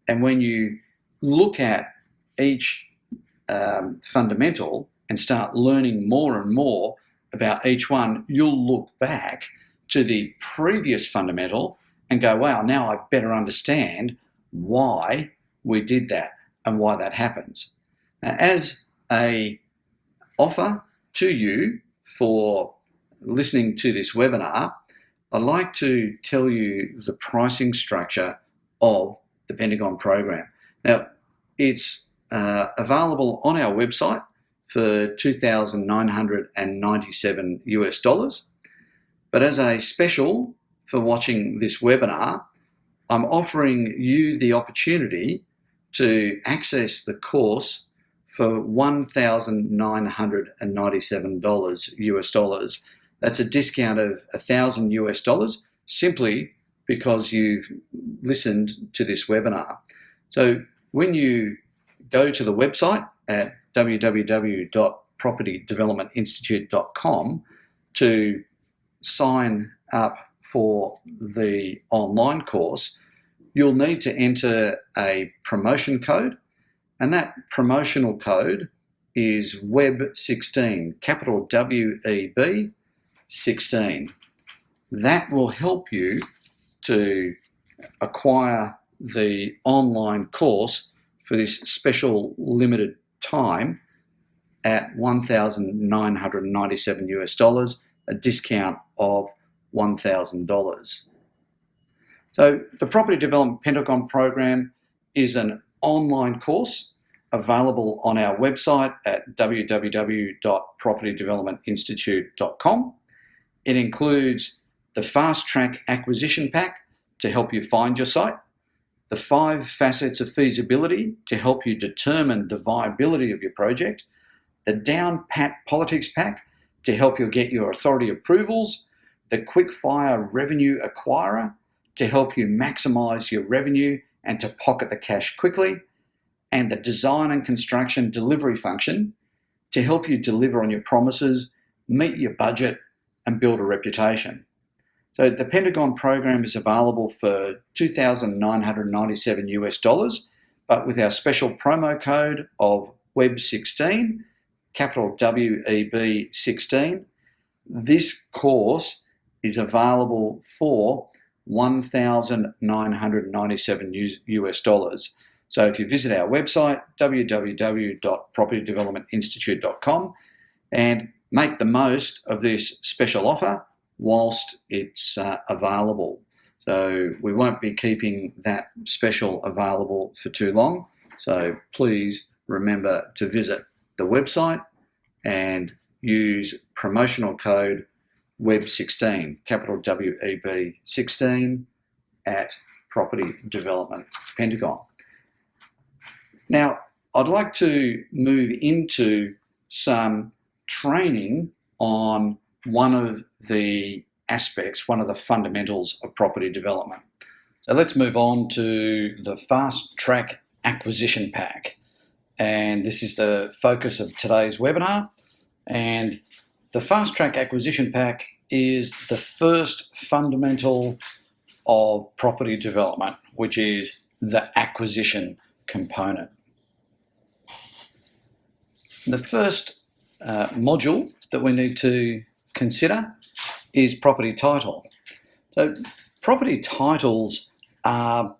Speaker 1: And when you look at each fundamental and start learning more and more about each one, you'll look back to the previous fundamental and go, wow, now I better understand why we did that and why that happens. Now, as a offer to you for listening to this webinar, I'd like to tell you the pricing structure of the Pentagon program. Now, it's available on our website for $2,997 US. But as a special for watching this webinar, I'm offering you the opportunity to access the course for $1,997 US. That's a discount of $1,000 US simply because you've listened to this webinar. So when you go to the website at www.propertydevelopmentinstitute.com to sign up for the online course, you'll need to enter a promotion code, and that promotional code is WEB16, capital W-E-B 16. That will help you to acquire the online course for this special limited time at $1,997 US, a discount of $1,000. So the Property Development Pentagon program is an online course. available on our website at www.propertydevelopmentinstitute.com. It includes the Fast Track Acquisition Pack to help you find your site, the 5 facets of feasibility to help you determine the viability of your project, the Down Pat Politics Pack to help you get your authority approvals, the Quickfire Revenue Acquirer to help you maximise your revenue and to pocket the cash quickly, and the Design and Construction Delivery function to help you deliver on your promises, meet your budget, and build a reputation. So the Pentagon program is available for $2,997 US, but with our special promo code of WEB16, capital WEB 16, this course is available for $1,997 US. So if you visit our website, www.propertydevelopmentinstitute.com, and make the most of this special offer whilst it's available. So we won't be keeping that special available for too long. So please remember to visit the website and use promotional code WEB16, capital WEB 16 at Property Development Pentagon. Now, I'd like to move into some training on one of the aspects, one of the fundamentals of property development. So let's move on to the Fast Track Acquisition Pack. And this is the focus of today's webinar. And the Fast Track Acquisition Pack is the first fundamental of property development, which is the acquisition component. The first module that we need to consider is property title. So property titles are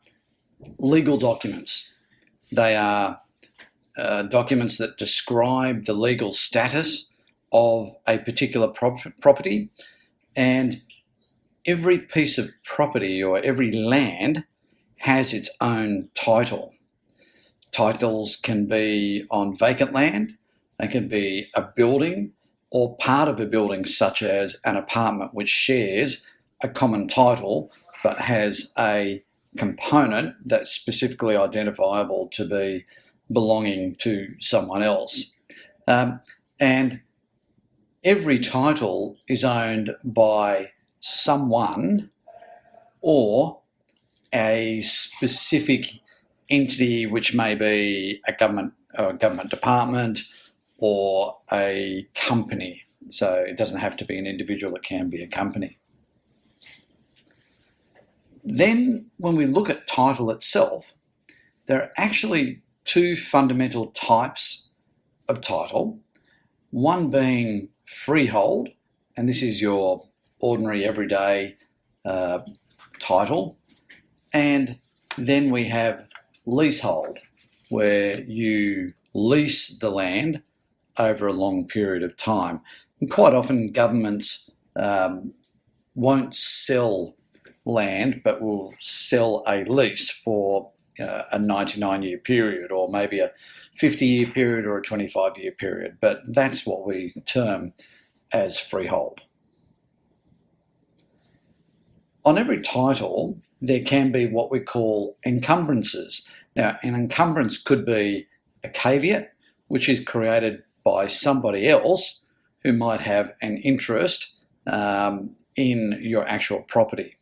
Speaker 1: legal documents. They are documents that describe the legal status of a particular property, and every piece of property or every land has its own title. Titles can be on vacant land, they can be a building or part of a building, such as an apartment which shares a common title but has a component that's specifically identifiable to be belonging to someone else. And every title is owned by someone or a specific entity, which may be a government department or a company. So it doesn't have to be an individual, it can be a company. Then when we look at title itself, there are actually 2 fundamental types of title, one being freehold, and this is your ordinary everyday title, and then we have leasehold, where you lease the land over a long period of time. And quite often governments won't sell land, but will sell a lease for a 99-year period, or maybe a 50-year period or a 25-year period. But that's what we term as freehold. On every title, there can be what we call encumbrances. Now, an encumbrance could be a caveat, which is created by somebody else who might have an interest in your actual property.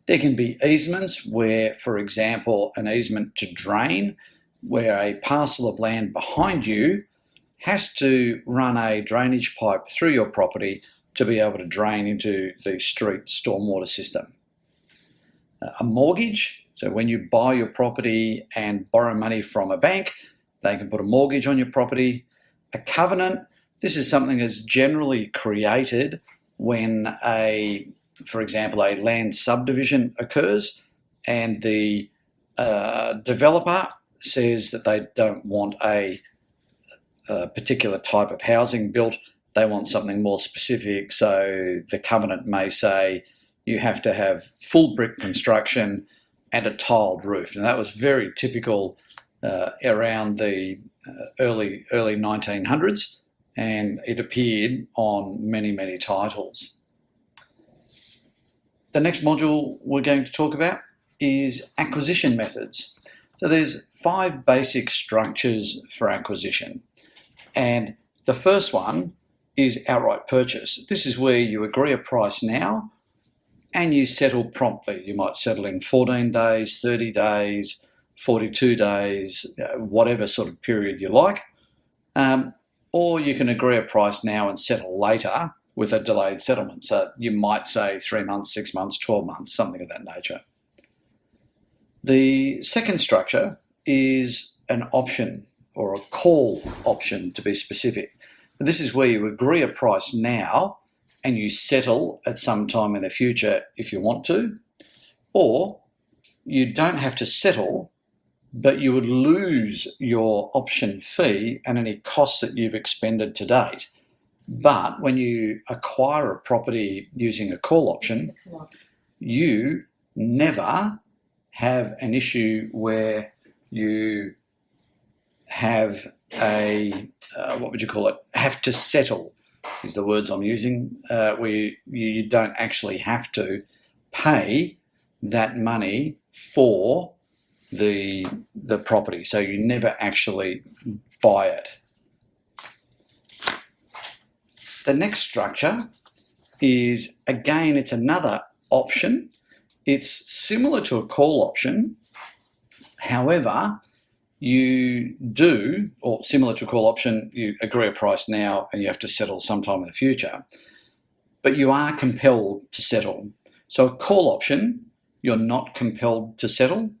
Speaker 1: There can be easements where, for example, an easement to drain, where a parcel of land behind you has to run a drainage pipe through your property to be able to drain into the street stormwater system. A mortgage, so when you buy your property and borrow money from a bank, they can put a mortgage on your property. A covenant, this is something that's generally created when for example, a land subdivision occurs and the developer says that they don't want a particular type of housing built, they want something more specific. So the covenant may say you have to have full brick construction and a tiled roof. And that was very typical around the early 1900s, and it appeared on many titles. The next module we're going to talk about is acquisition methods. So there's 5 basic structures for acquisition, and the first one is outright purchase. This is where you agree a price now and you settle promptly. You might settle in 14 days, 30 days, 42 days, whatever sort of period you like. Or you can agree a price now and settle later with a delayed settlement. So you might say 3 months, 6 months, 12 months, something of that nature. The second structure is an option, or a call option to be specific. This is where you agree a price now and you settle at some time in the future if you want to, or you don't have to settle, but you would lose your option fee and any costs that you've expended to date. But when you acquire a property using a call option, you never have an issue where you have have to settle, is the words I'm using, where you don't actually have to pay that money for the property. So you never actually buy it. The next structure is, again, it's another option. It's similar to a call option. However, you do, or similar to a call option, you agree a price now and you have to settle sometime in the future, but you are compelled to settle. So a call option, you're not compelled to settle,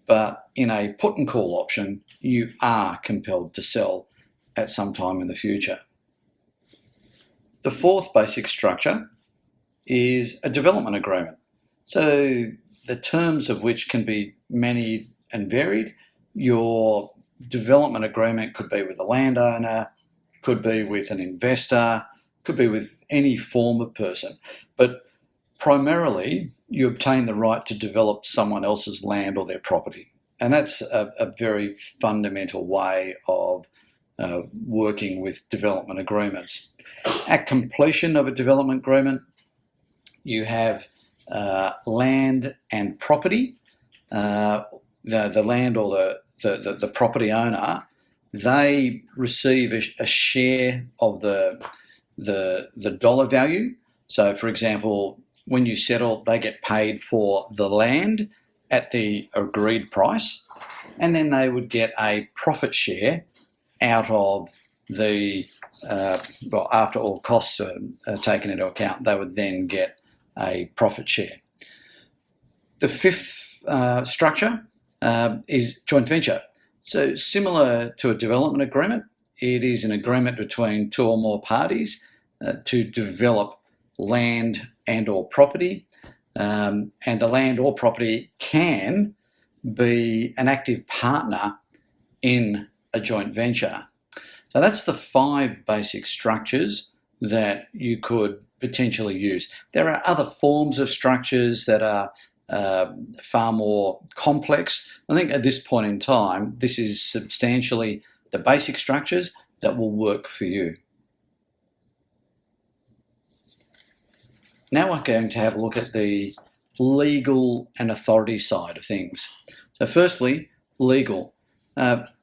Speaker 1: but in a put and call option, you are compelled to sell at some time in the future. The fourth basic structure is a development agreement. So the terms of which can be many and varied. Your development agreement could be with a landowner, could be with an investor, could be with any form of person. But primarily, you obtain the right to develop someone else's land or their property. And that's a very fundamental way of working with development agreements. At completion of a development agreement, you have land and property. The land or the property owner, they receive a share of the dollar value. So, for example, when you settle, they get paid for the land at the agreed price, and then they would get a profit share out of after all costs are taken into account, they would then get a profit share. The fifth structure is joint venture. So similar to a development agreement, it is an agreement between 2 or more parties to develop land and or property. And the land or property can be an active partner in a joint venture. So that's the 5 basic structures that you could potentially use. There are other forms of structures that are far more complex. I think at this point in time, this is substantially the basic structures that will work for you. Now we're going to have a look at the legal and authority side of things. So firstly, legal.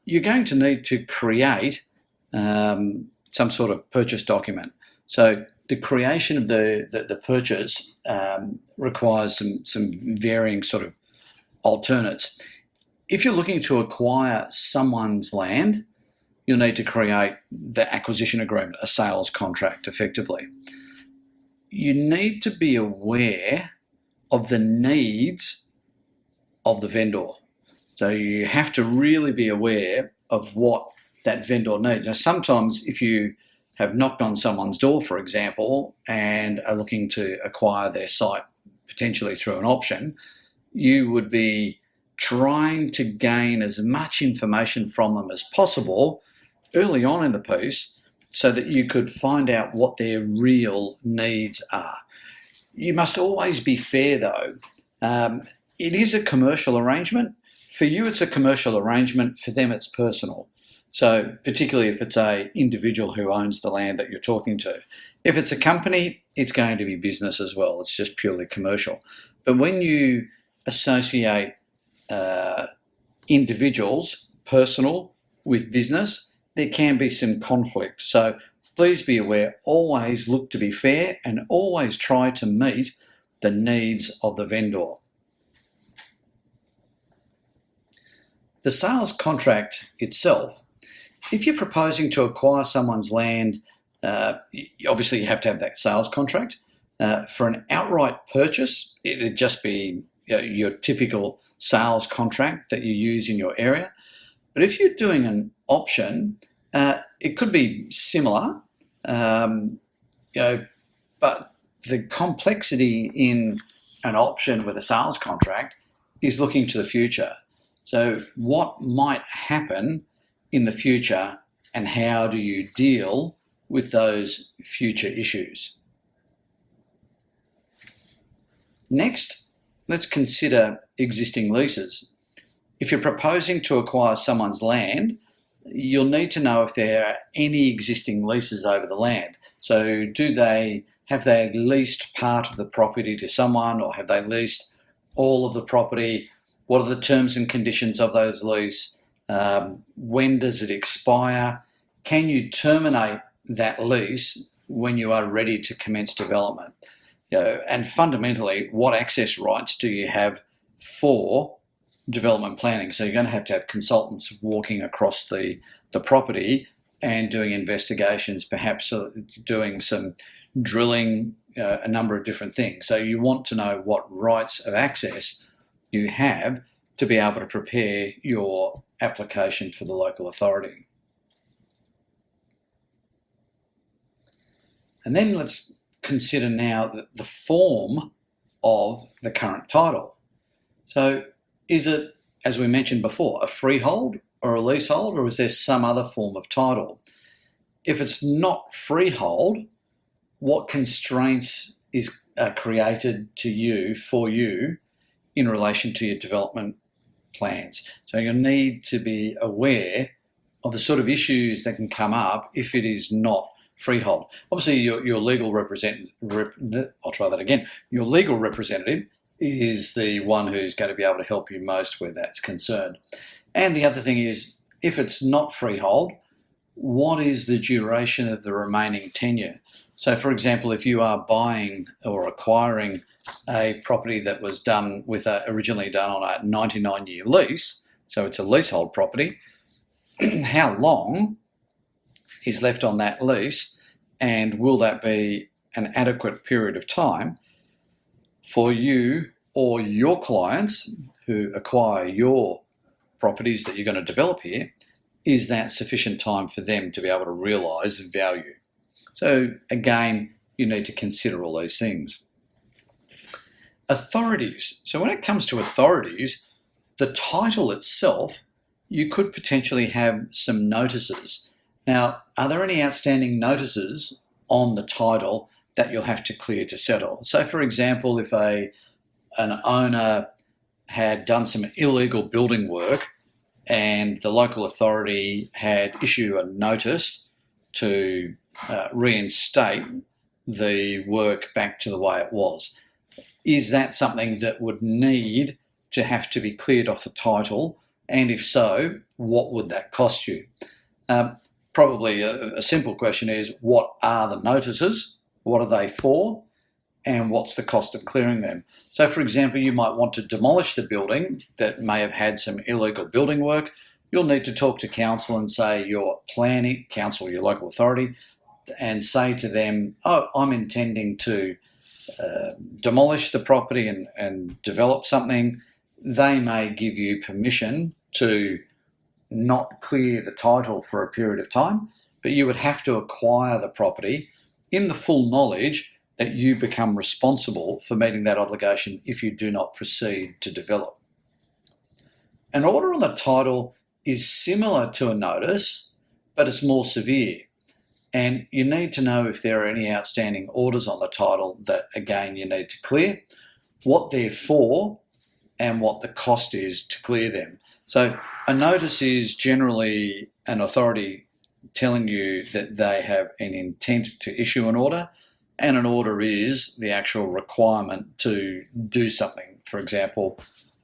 Speaker 1: You're going to need to create some sort of purchase document. So the creation of the purchase requires some varying sort of alternates. If you're looking to acquire someone's land, you'll need to create the acquisition agreement, a sales contract effectively. You need to be aware of the needs of the vendor. So you have to really be aware of what that vendor needs. Now, sometimes if you have knocked on someone's door, for example, and are looking to acquire their site potentially through an option, you would be trying to gain as much information from them as possible early on in the piece so that you could find out what their real needs are. You must always be fair, though. It is a commercial arrangement. For you, it's a commercial arrangement. For them, it's personal. So particularly if it's an individual who owns the land that you're talking to. If it's a company, it's going to be business as well. It's just purely commercial. But when you associate individuals, personal, with business, there can be some conflict. So please be aware, always look to be fair and always try to meet the needs of the vendor. The sales contract itself, if you're proposing to acquire someone's land, obviously you have to have that sales contract. For an outright purchase, it'd just be your typical sales contract that you use in your area. But if you're doing an option, it could be similar, but the complexity in an option with a sales contract is looking to the future. So what might happen in the future and how do you deal with those future issues? Next, let's consider existing leases. If you're proposing to acquire someone's land, you'll need to know if there are any existing leases over the land. So have they leased part of the property to someone, or have they leased all of the property? What are the terms and conditions of those lease? When does it expire? Can you terminate that lease when you are ready to commence development? And fundamentally, what access rights do you have for development planning? So you're going to have consultants walking across the property and doing investigations, perhaps doing some drilling, a number of different things. So you want to know what rights of access you have to be able to prepare your application for the local authority. And then let's consider now the form of the current title. So is it, as we mentioned before, a freehold or a leasehold, or is there some other form of title? If it's not freehold, what constraints are created for you in relation to your development plans? So you'll need to be aware of the sort of issues that can come up if it is not freehold. Obviously, your legal representative, your legal representative is the one who's going to be able to help you most where that's concerned. And the other thing is, if it's not freehold, what is the duration of the remaining tenure? So, for example, if you are buying or acquiring a property that was originally done on a 99-year lease, so it's a leasehold property, how long is left on that lease, and will that be an adequate period of time for you or your clients who acquire your properties that you're going to develop here? Is that sufficient time for them to be able to realise value? So again, you need to consider all these things. Authorities. So when it comes to authorities, the title itself, you could potentially have some notices. Now, are there any outstanding notices on the title that you'll have to clear to settle? So for example, if an owner had done some illegal building work and the local authority had issued a notice to reinstate the work back to the way it was, is that something that would need to have to be cleared off the title? And if so, what would that cost you? Probably a simple question is, what are the notices? What are they for? And what's the cost of clearing them? So, for example, you might want to demolish the building that may have had some illegal building work. You'll need to talk to council and say your planning, council, your local authority, and say to them, oh, I'm intending to demolish the property and develop something. They may give you permission to not clear the title for a period of time, but you would have to acquire the property in the full knowledge that you become responsible for meeting that obligation if you do not proceed to develop. An order on the title is similar to a notice, but it's more severe. And you need to know if there are any outstanding orders on the title that, again, you need to clear, what they're for, and what the cost is to clear them. So a notice is generally an authority telling you that they have an intent to issue an order, and an order is the actual requirement to do something. For example,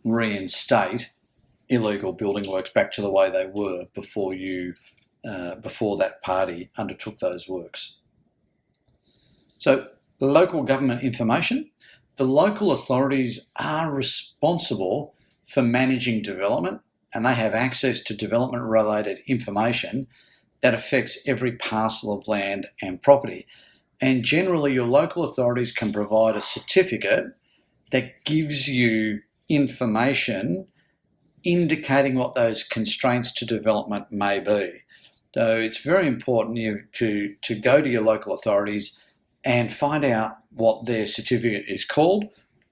Speaker 1: reinstate illegal building works back to the way they were before before that party undertook those works. So local government information. The local authorities are responsible for managing development, and they have access to development-related information that affects every parcel of land and property. And generally, your local authorities can provide a certificate that gives you information indicating what those constraints to development may be. So it's very important to go to your local authorities and find out what their certificate is called,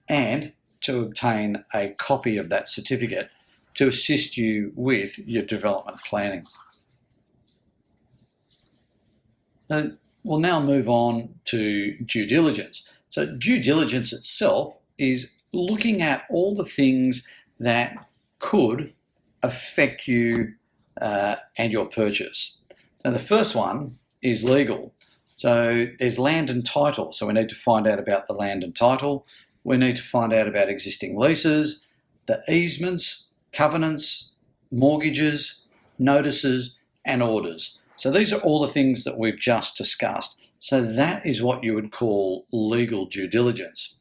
Speaker 1: and to obtain a copy of that certificate to assist you with your development planning. We'll now move on to due diligence. So due diligence itself is looking at all the things that could affect you and your purchase. Now the first one is legal. So there's land and title. So we need to find out about the land and title. We need to find out about existing leases, the easements, covenants, mortgages, notices, and orders. So these are all the things that we've just discussed. So that is what you would call legal due diligence.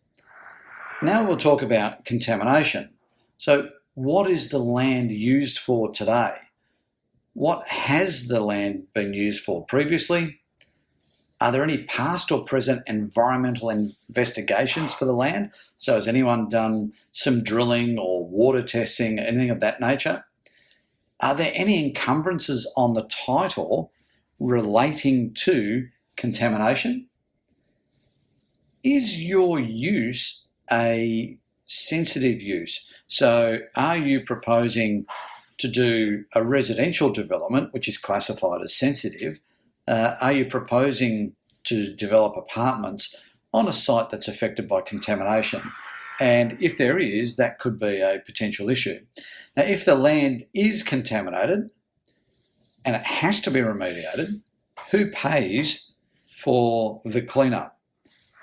Speaker 1: Now we'll talk about contamination. So what is the land used for today? What has the land been used for previously? Are there any past or present environmental investigations for the land? So has anyone done some drilling or water testing, anything of that nature? Are there any encumbrances on the title relating to contamination? Is your use a sensitive use? So are you proposing to do a residential development, which is classified as sensitive? Are you proposing to develop apartments on a site that's affected by contamination? And if there is, that could be a potential issue. Now, if the land is contaminated and it has to be remediated, who pays for the cleanup?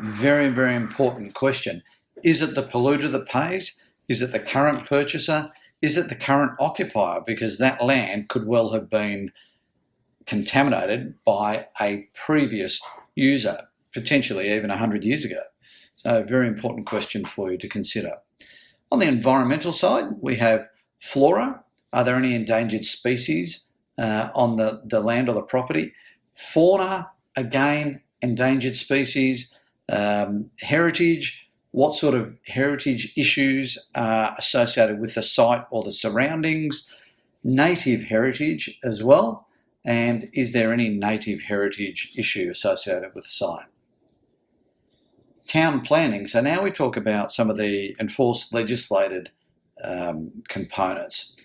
Speaker 1: Very, very important question. Is it the polluter that pays? Is it the current purchaser? Is it the current occupier? Because that land could well have been contaminated by a previous user, potentially even 100 years ago. So a very important question for you to consider. On the environmental side, we have flora. Are there any endangered species on the land or the property? Fauna, again, endangered species. Heritage, what sort of heritage issues are associated with the site or the surroundings? Native heritage as well. And is there any native heritage issue associated with the site? Town planning. So now we talk about some of the enforced legislated components.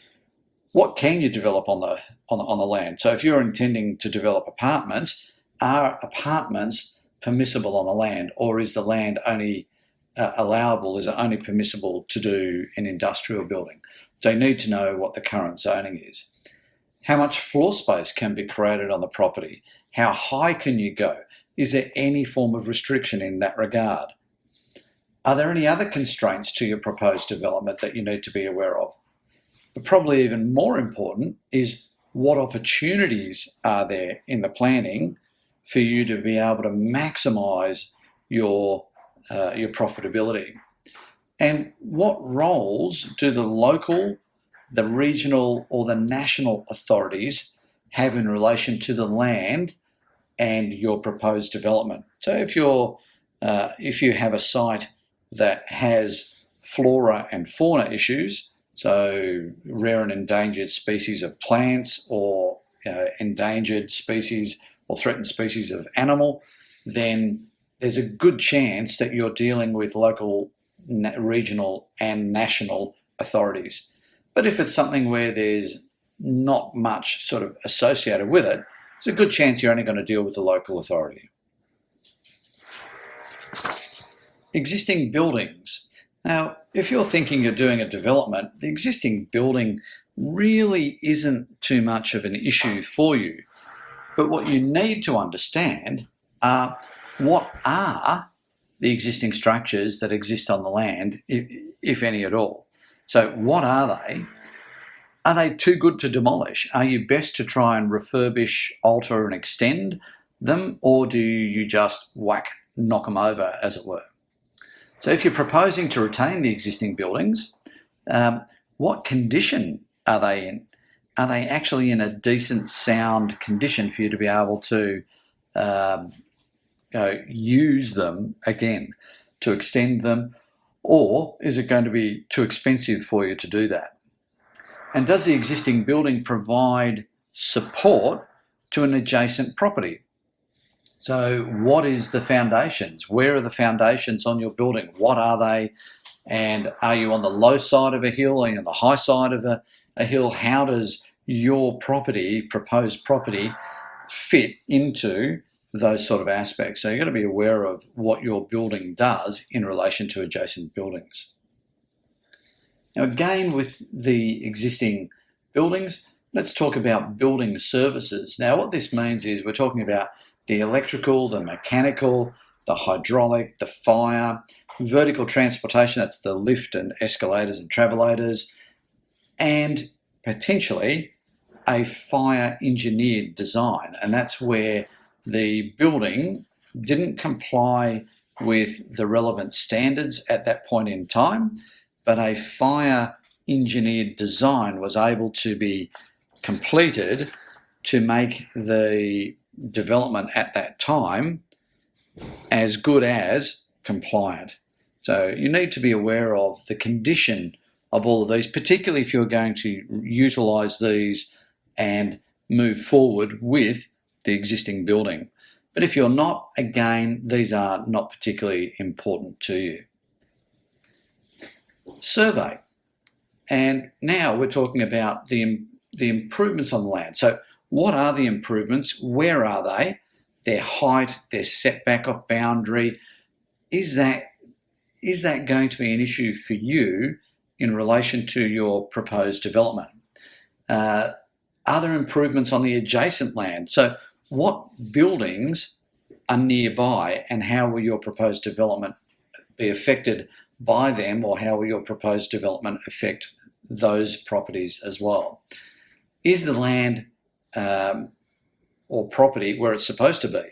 Speaker 1: What can you develop on the land? So if you're intending to develop apartments, are apartments permissible on the land, or is the land only allowable? Is it only permissible to do an industrial building? So you need to know what the current zoning is. How much floor space can be created on the property? How high can you go? Is there any form of restriction in that regard? Are there any other constraints to your proposed development that you need to be aware of? But probably even more important is what opportunities are there in the planning for you to be able to maximise your profitability? And what roles do the local, the regional or the national authorities have in relation to the land and your proposed development? So if you have a site that has flora and fauna issues, so rare and endangered species of plants or endangered species or threatened species of animal, then there's a good chance that you're dealing with local, regional and national authorities. But if it's something where there's not much sort of associated with it, it's a good chance you're only going to deal with the local authority. Existing buildings. Now, if you're thinking you're doing a development, the existing building really isn't too much of an issue for you. But what you need to understand are what are the existing structures that exist on the land, if any at all. So what are they? Are they too good to demolish? Are you best to try and refurbish, alter and extend them, or do you just knock them over, as it were? So if you're proposing to retain the existing buildings, what condition are they in? Are they actually in a decent, sound condition for you to be able to use them again, to extend them, or is it going to be too expensive for you to do that? And does the existing building provide support to an adjacent property? So what is the foundations? Where are the foundations on your building? What are they? And are you on the low side of a hill? Are you on the high side of a hill? How does your property, proposed property, fit into those sort of aspects? So you've got to be aware of what your building does in relation to adjacent buildings. Now, again, with the existing buildings, let's talk about building services. Now, what this means is we're talking about the electrical, the mechanical, the hydraulic, the fire, vertical transportation, that's the lift and escalators and travelators, and potentially a fire engineered design. And that's where the building didn't comply with the relevant standards at that point in time, but a fire engineered design was able to be completed to make the development at that time as good as compliant. So you need to be aware of the condition of all of these, particularly if you're going to utilise these and move forward with the existing building. But if you're not, again, these are not particularly important to you. Survey. And now we're talking about the improvements on the land. So what are the improvements? Where are they? Their height, their setback off boundary. Is that going to be an issue for you in relation to your proposed development? Are there improvements on the adjacent land? So what buildings are nearby and how will your proposed development be affected by them, or how will your proposed development affect those properties as well? Is the land or property where it's supposed to be?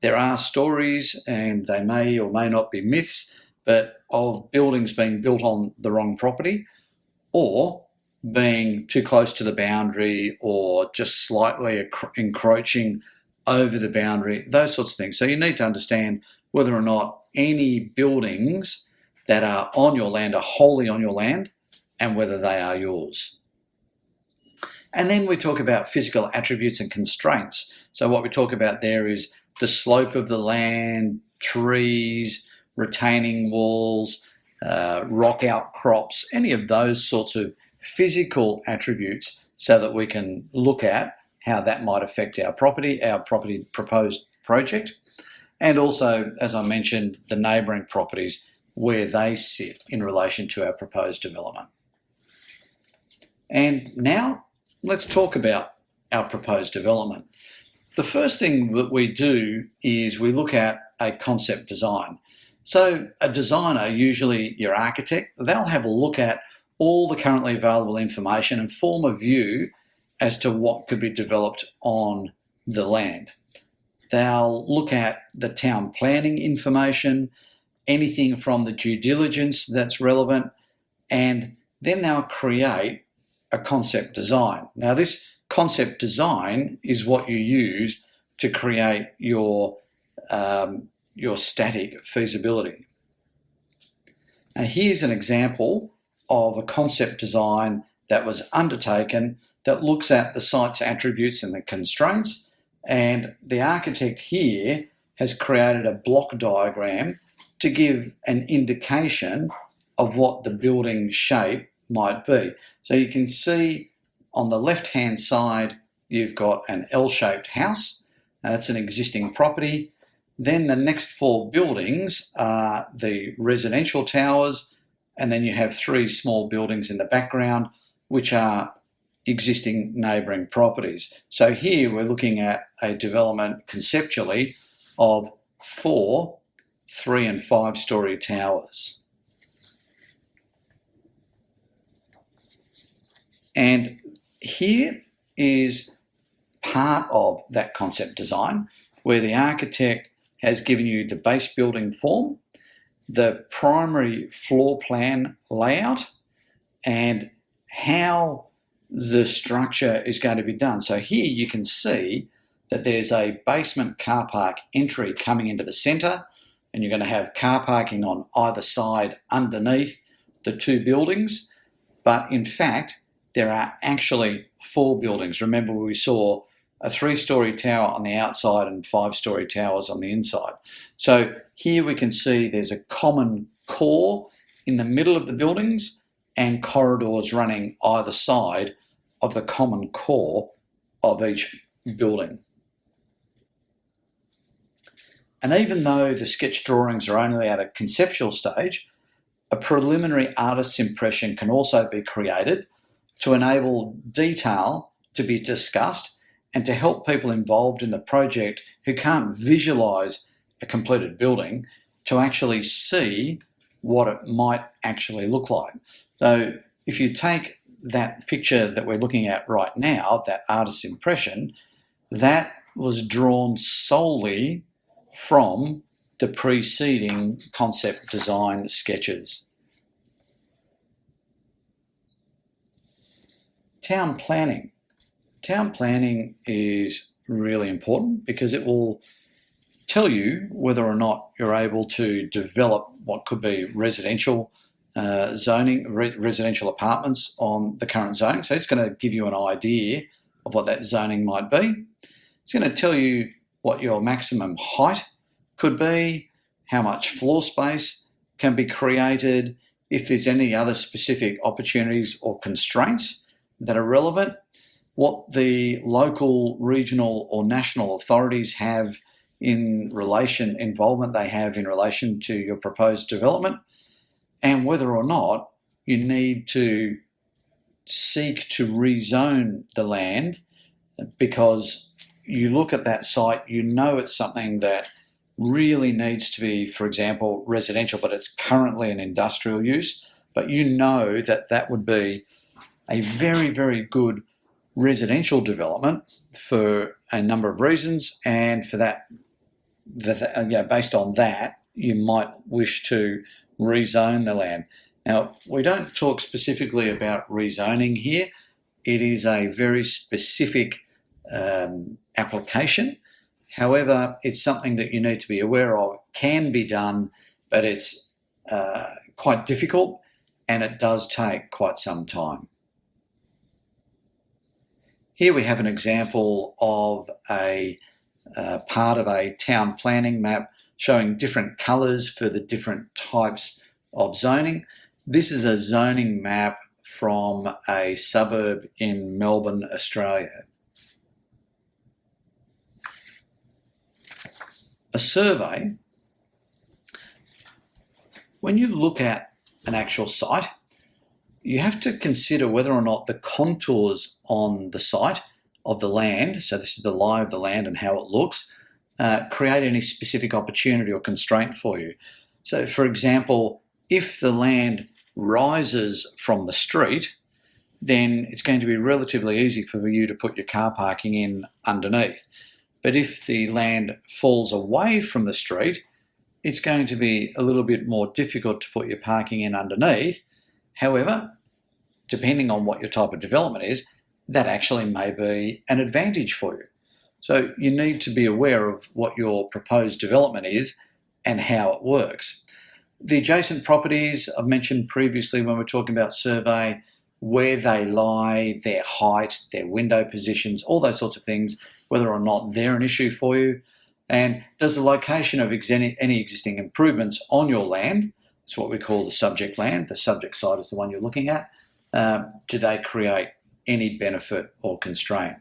Speaker 1: There are stories, and they may or may not be myths, but of buildings being built on the wrong property or being too close to the boundary or just slightly encroaching over the boundary, those sorts of things. So you need to understand whether or not any buildings that are on your land are wholly on your land and whether they are yours. And then we talk about physical attributes and constraints. So what we talk about there is the slope of the land, trees, retaining walls, rock outcrops, any of those sorts of physical attributes, so that we can look at how that might affect our property proposed project, and also, as I mentioned, the neighbouring properties, where they sit in relation to our proposed development. And now let's talk about our proposed development. The first thing that we do is we look at a concept design. So a designer, usually your architect, they'll have a look at all the currently available information and form a view as to what could be developed on the land. They'll look at the town planning information, anything from the due diligence that's relevant, and then they'll create a concept design. Now, this concept design is what you use to create your static feasibility. Now, here's an example of a concept design that was undertaken that looks at the site's attributes and the constraints, and the architect here has created a block diagram to give an indication of what the building shape might be. So you can see on the left-hand side, you've got an L-shaped house. That's an existing property. Then the next four buildings are the residential towers, and then you have 3 small buildings in the background, which are existing neighbouring properties. So here we're looking at a development conceptually of 4 3- and 5-storey towers. And here is part of that concept design where the architect has given you the base building form, the primary floor plan layout, and how the structure is going to be done. So here you can see that there's a basement car park entry coming into the centre, and you're going to have car parking on either side underneath the 2 buildings. But in fact, there are actually 4 buildings. Remember, we saw a 3-storey tower on the outside and 5-storey towers on the inside. So here we can see there's a common core in the middle of the buildings and corridors running either side of the common core of each building. And even though the sketch drawings are only at a conceptual stage, a preliminary artist's impression can also be created to enable detail to be discussed and to help people involved in the project who can't visualise a completed building to actually see what it might actually look like. So if you take that picture that we're looking at right now, that artist's impression, that was drawn solely from the preceding concept design sketches. Town planning. Town planning is really important because it will tell you whether or not you're able to develop what could be residential zoning, residential apartments on the current zoning. So it's going to give you an idea of what that zoning might be. It's going to tell you what your maximum height could be, how much floor space can be created, if there's any other specific opportunities or constraints that are relevant, what the local, regional or national authorities have involvement they have in relation to your proposed development, and whether or not you need to seek to rezone the land because you look at that site, you know it's something that really needs to be, for example, residential, but it's currently an industrial use, but you know that that would be a very, very good residential development for a number of reasons, and for that, based on that, you might wish to rezone the land. Now, we don't talk specifically about rezoning here. It is a very specific application. However, it's something that you need to be aware of. Can be done, but it's quite difficult and it does take quite some time. Here we have an example of a part of a town planning map showing different colours for the different types of zoning. This is a zoning map from a suburb in Melbourne, Australia. A survey, when you look at an actual site, you have to consider whether or not the contours on the site of the land, so this is the lie of the land and how it looks, create any specific opportunity or constraint for you. So, for example, if the land rises from the street, then it's going to be relatively easy for you to put your car parking in underneath. But if the land falls away from the street, it's going to be a little bit more difficult to put your parking in underneath. However, depending on what your type of development is, that actually may be an advantage for you. So you need to be aware of what your proposed development is and how it works. The adjacent properties I've mentioned previously when we're talking about survey, where they lie, their height, their window positions, all those sorts of things, whether or not they're an issue for you. And does the location of any existing improvements on your land, it's what we call the subject land, the subject site is the one you're looking at, do they create any benefit or constraint?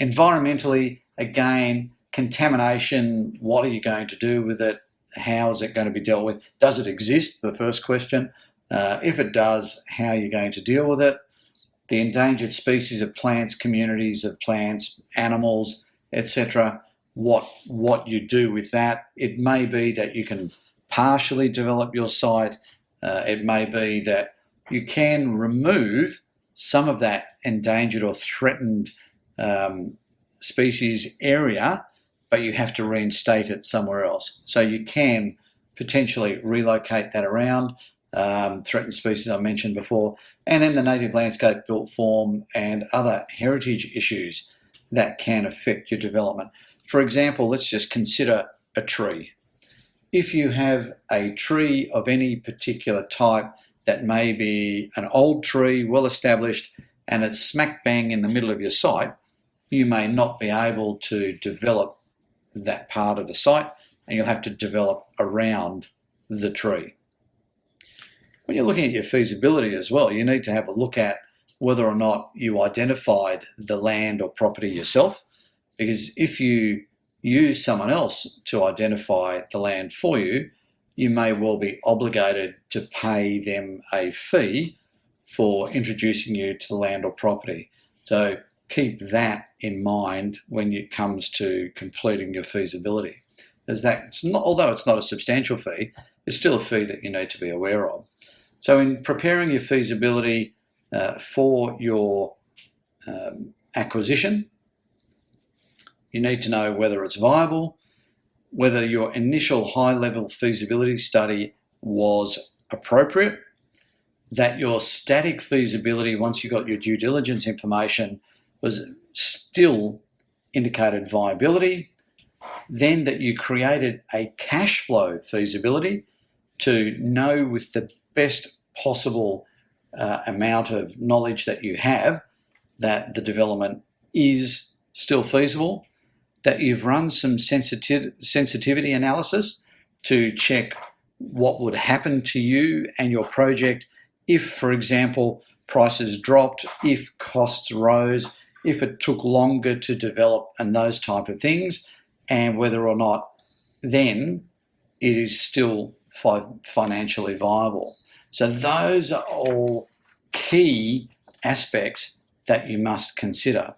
Speaker 1: Environmentally, again, contamination, what are you going to do with it? How is it going to be dealt with? Does it exist? The first question. If it does, how you're going to deal with it, the endangered species of plants, communities of plants, animals, etc., what you do with that. It may be that you can partially develop your site. It may be that you can remove some of that endangered or threatened species area, but you have to reinstate it somewhere else. So you can potentially relocate that around. Threatened species I mentioned before, and then the native landscape built form and other heritage issues that can affect your development. For example, let's just consider a tree. If you have a tree of any particular type that may be an old tree, well established, and it's smack bang in the middle of your site, you may not be able to develop that part of the site, and you'll have to develop around the tree. When you're looking at your feasibility as well, you need to have a look at whether or not you identified the land or property yourself, because if you use someone else to identify the land for you, you may well be obligated to pay them a fee for introducing you to the land or property. So keep that in mind when it comes to completing your feasibility, as although it's not a substantial fee, it's still a fee that you need to be aware of. So in preparing your feasibility for your acquisition, you need to know whether it's viable, whether your initial high-level feasibility study was appropriate, that your static feasibility, once you got your due diligence information, was still indicated viability, then that you created a cash flow feasibility to know with the best possible amount of knowledge that you have that the development is still feasible, that you've run some sensitivity analysis to check what would happen to you and your project if, for example, prices dropped, if costs rose, if it took longer to develop and those type of things, and whether or not then it is still financially viable. So those are all key aspects that you must consider.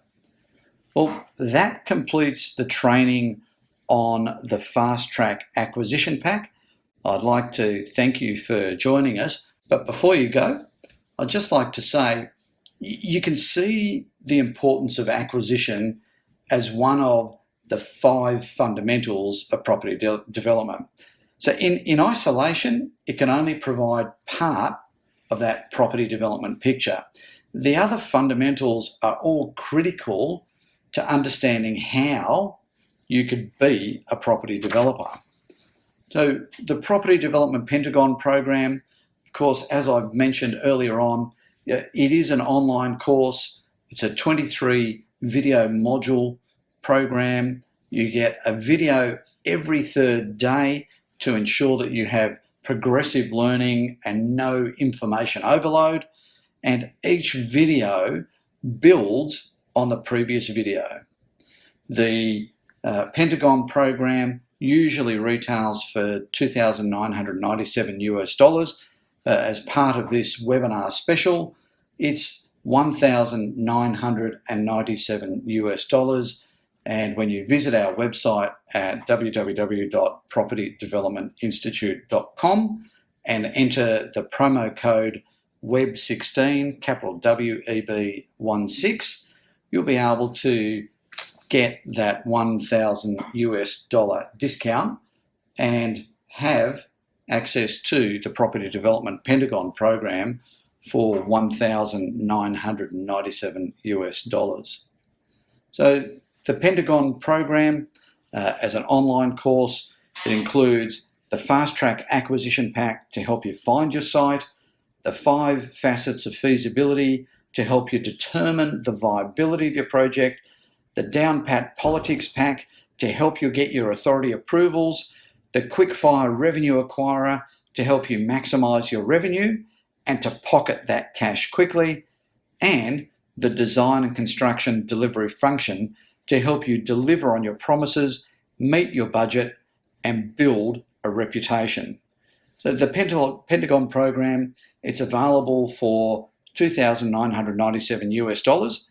Speaker 1: Well, that completes the training on the Fast Track Acquisition Pack. I'd like to thank you for joining us. But before you go, I'd just like to say you can see the importance of acquisition as one of the 5 fundamentals of property development. So in isolation, it can only provide part of that property development picture. The other fundamentals are all critical to understanding how you could be a property developer. So the Property Development Pentagon program, of course, as I've mentioned earlier on, it is an online course. It's a 23 video module program. You get a video every 3rd day to ensure that you have progressive learning and no information overload. And each video builds on the previous video. The Pentagon program usually retails for $2,997 US. As part of this webinar special, it's $1,997 US. And when you visit our website at www.propertydevelopmentinstitute.com and enter the promo code WEB16, capital WEB16, you'll be able to get that $1,000 US discount and have access to the Property Development Pentagon program for $1,997 US. So the Pentagon program, as an online course, it includes the Fast Track Acquisition Pack to help you find your site, the 5 facets of feasibility to help you determine the viability of your project, the Down Pat Politics Pack to help you get your authority approvals, the Quickfire Revenue Acquirer to help you maximise your revenue and to pocket that cash quickly, and the Design and Construction Delivery Function to help you deliver on your promises, meet your budget, and build a reputation. So the Pentagon program, it's available for $2,997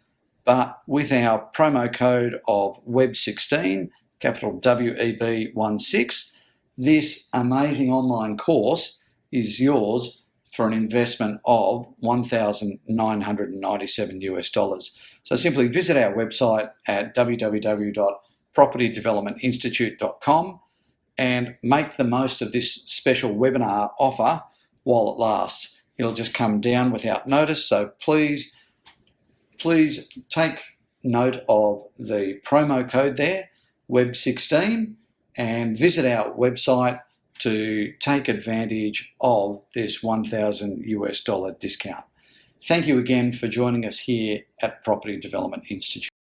Speaker 1: but with our promo code of WEB16, capital WEB16, this amazing online course is yours for an investment of $1,997. So simply visit our website at www.propertydevelopmentinstitute.com and make the most of this special webinar offer while it lasts. It'll just come down without notice, so please take note of the promo code there, WEB16, and visit our website to take advantage of this $1,000 discount. Thank you again for joining us here at Property Development Institute.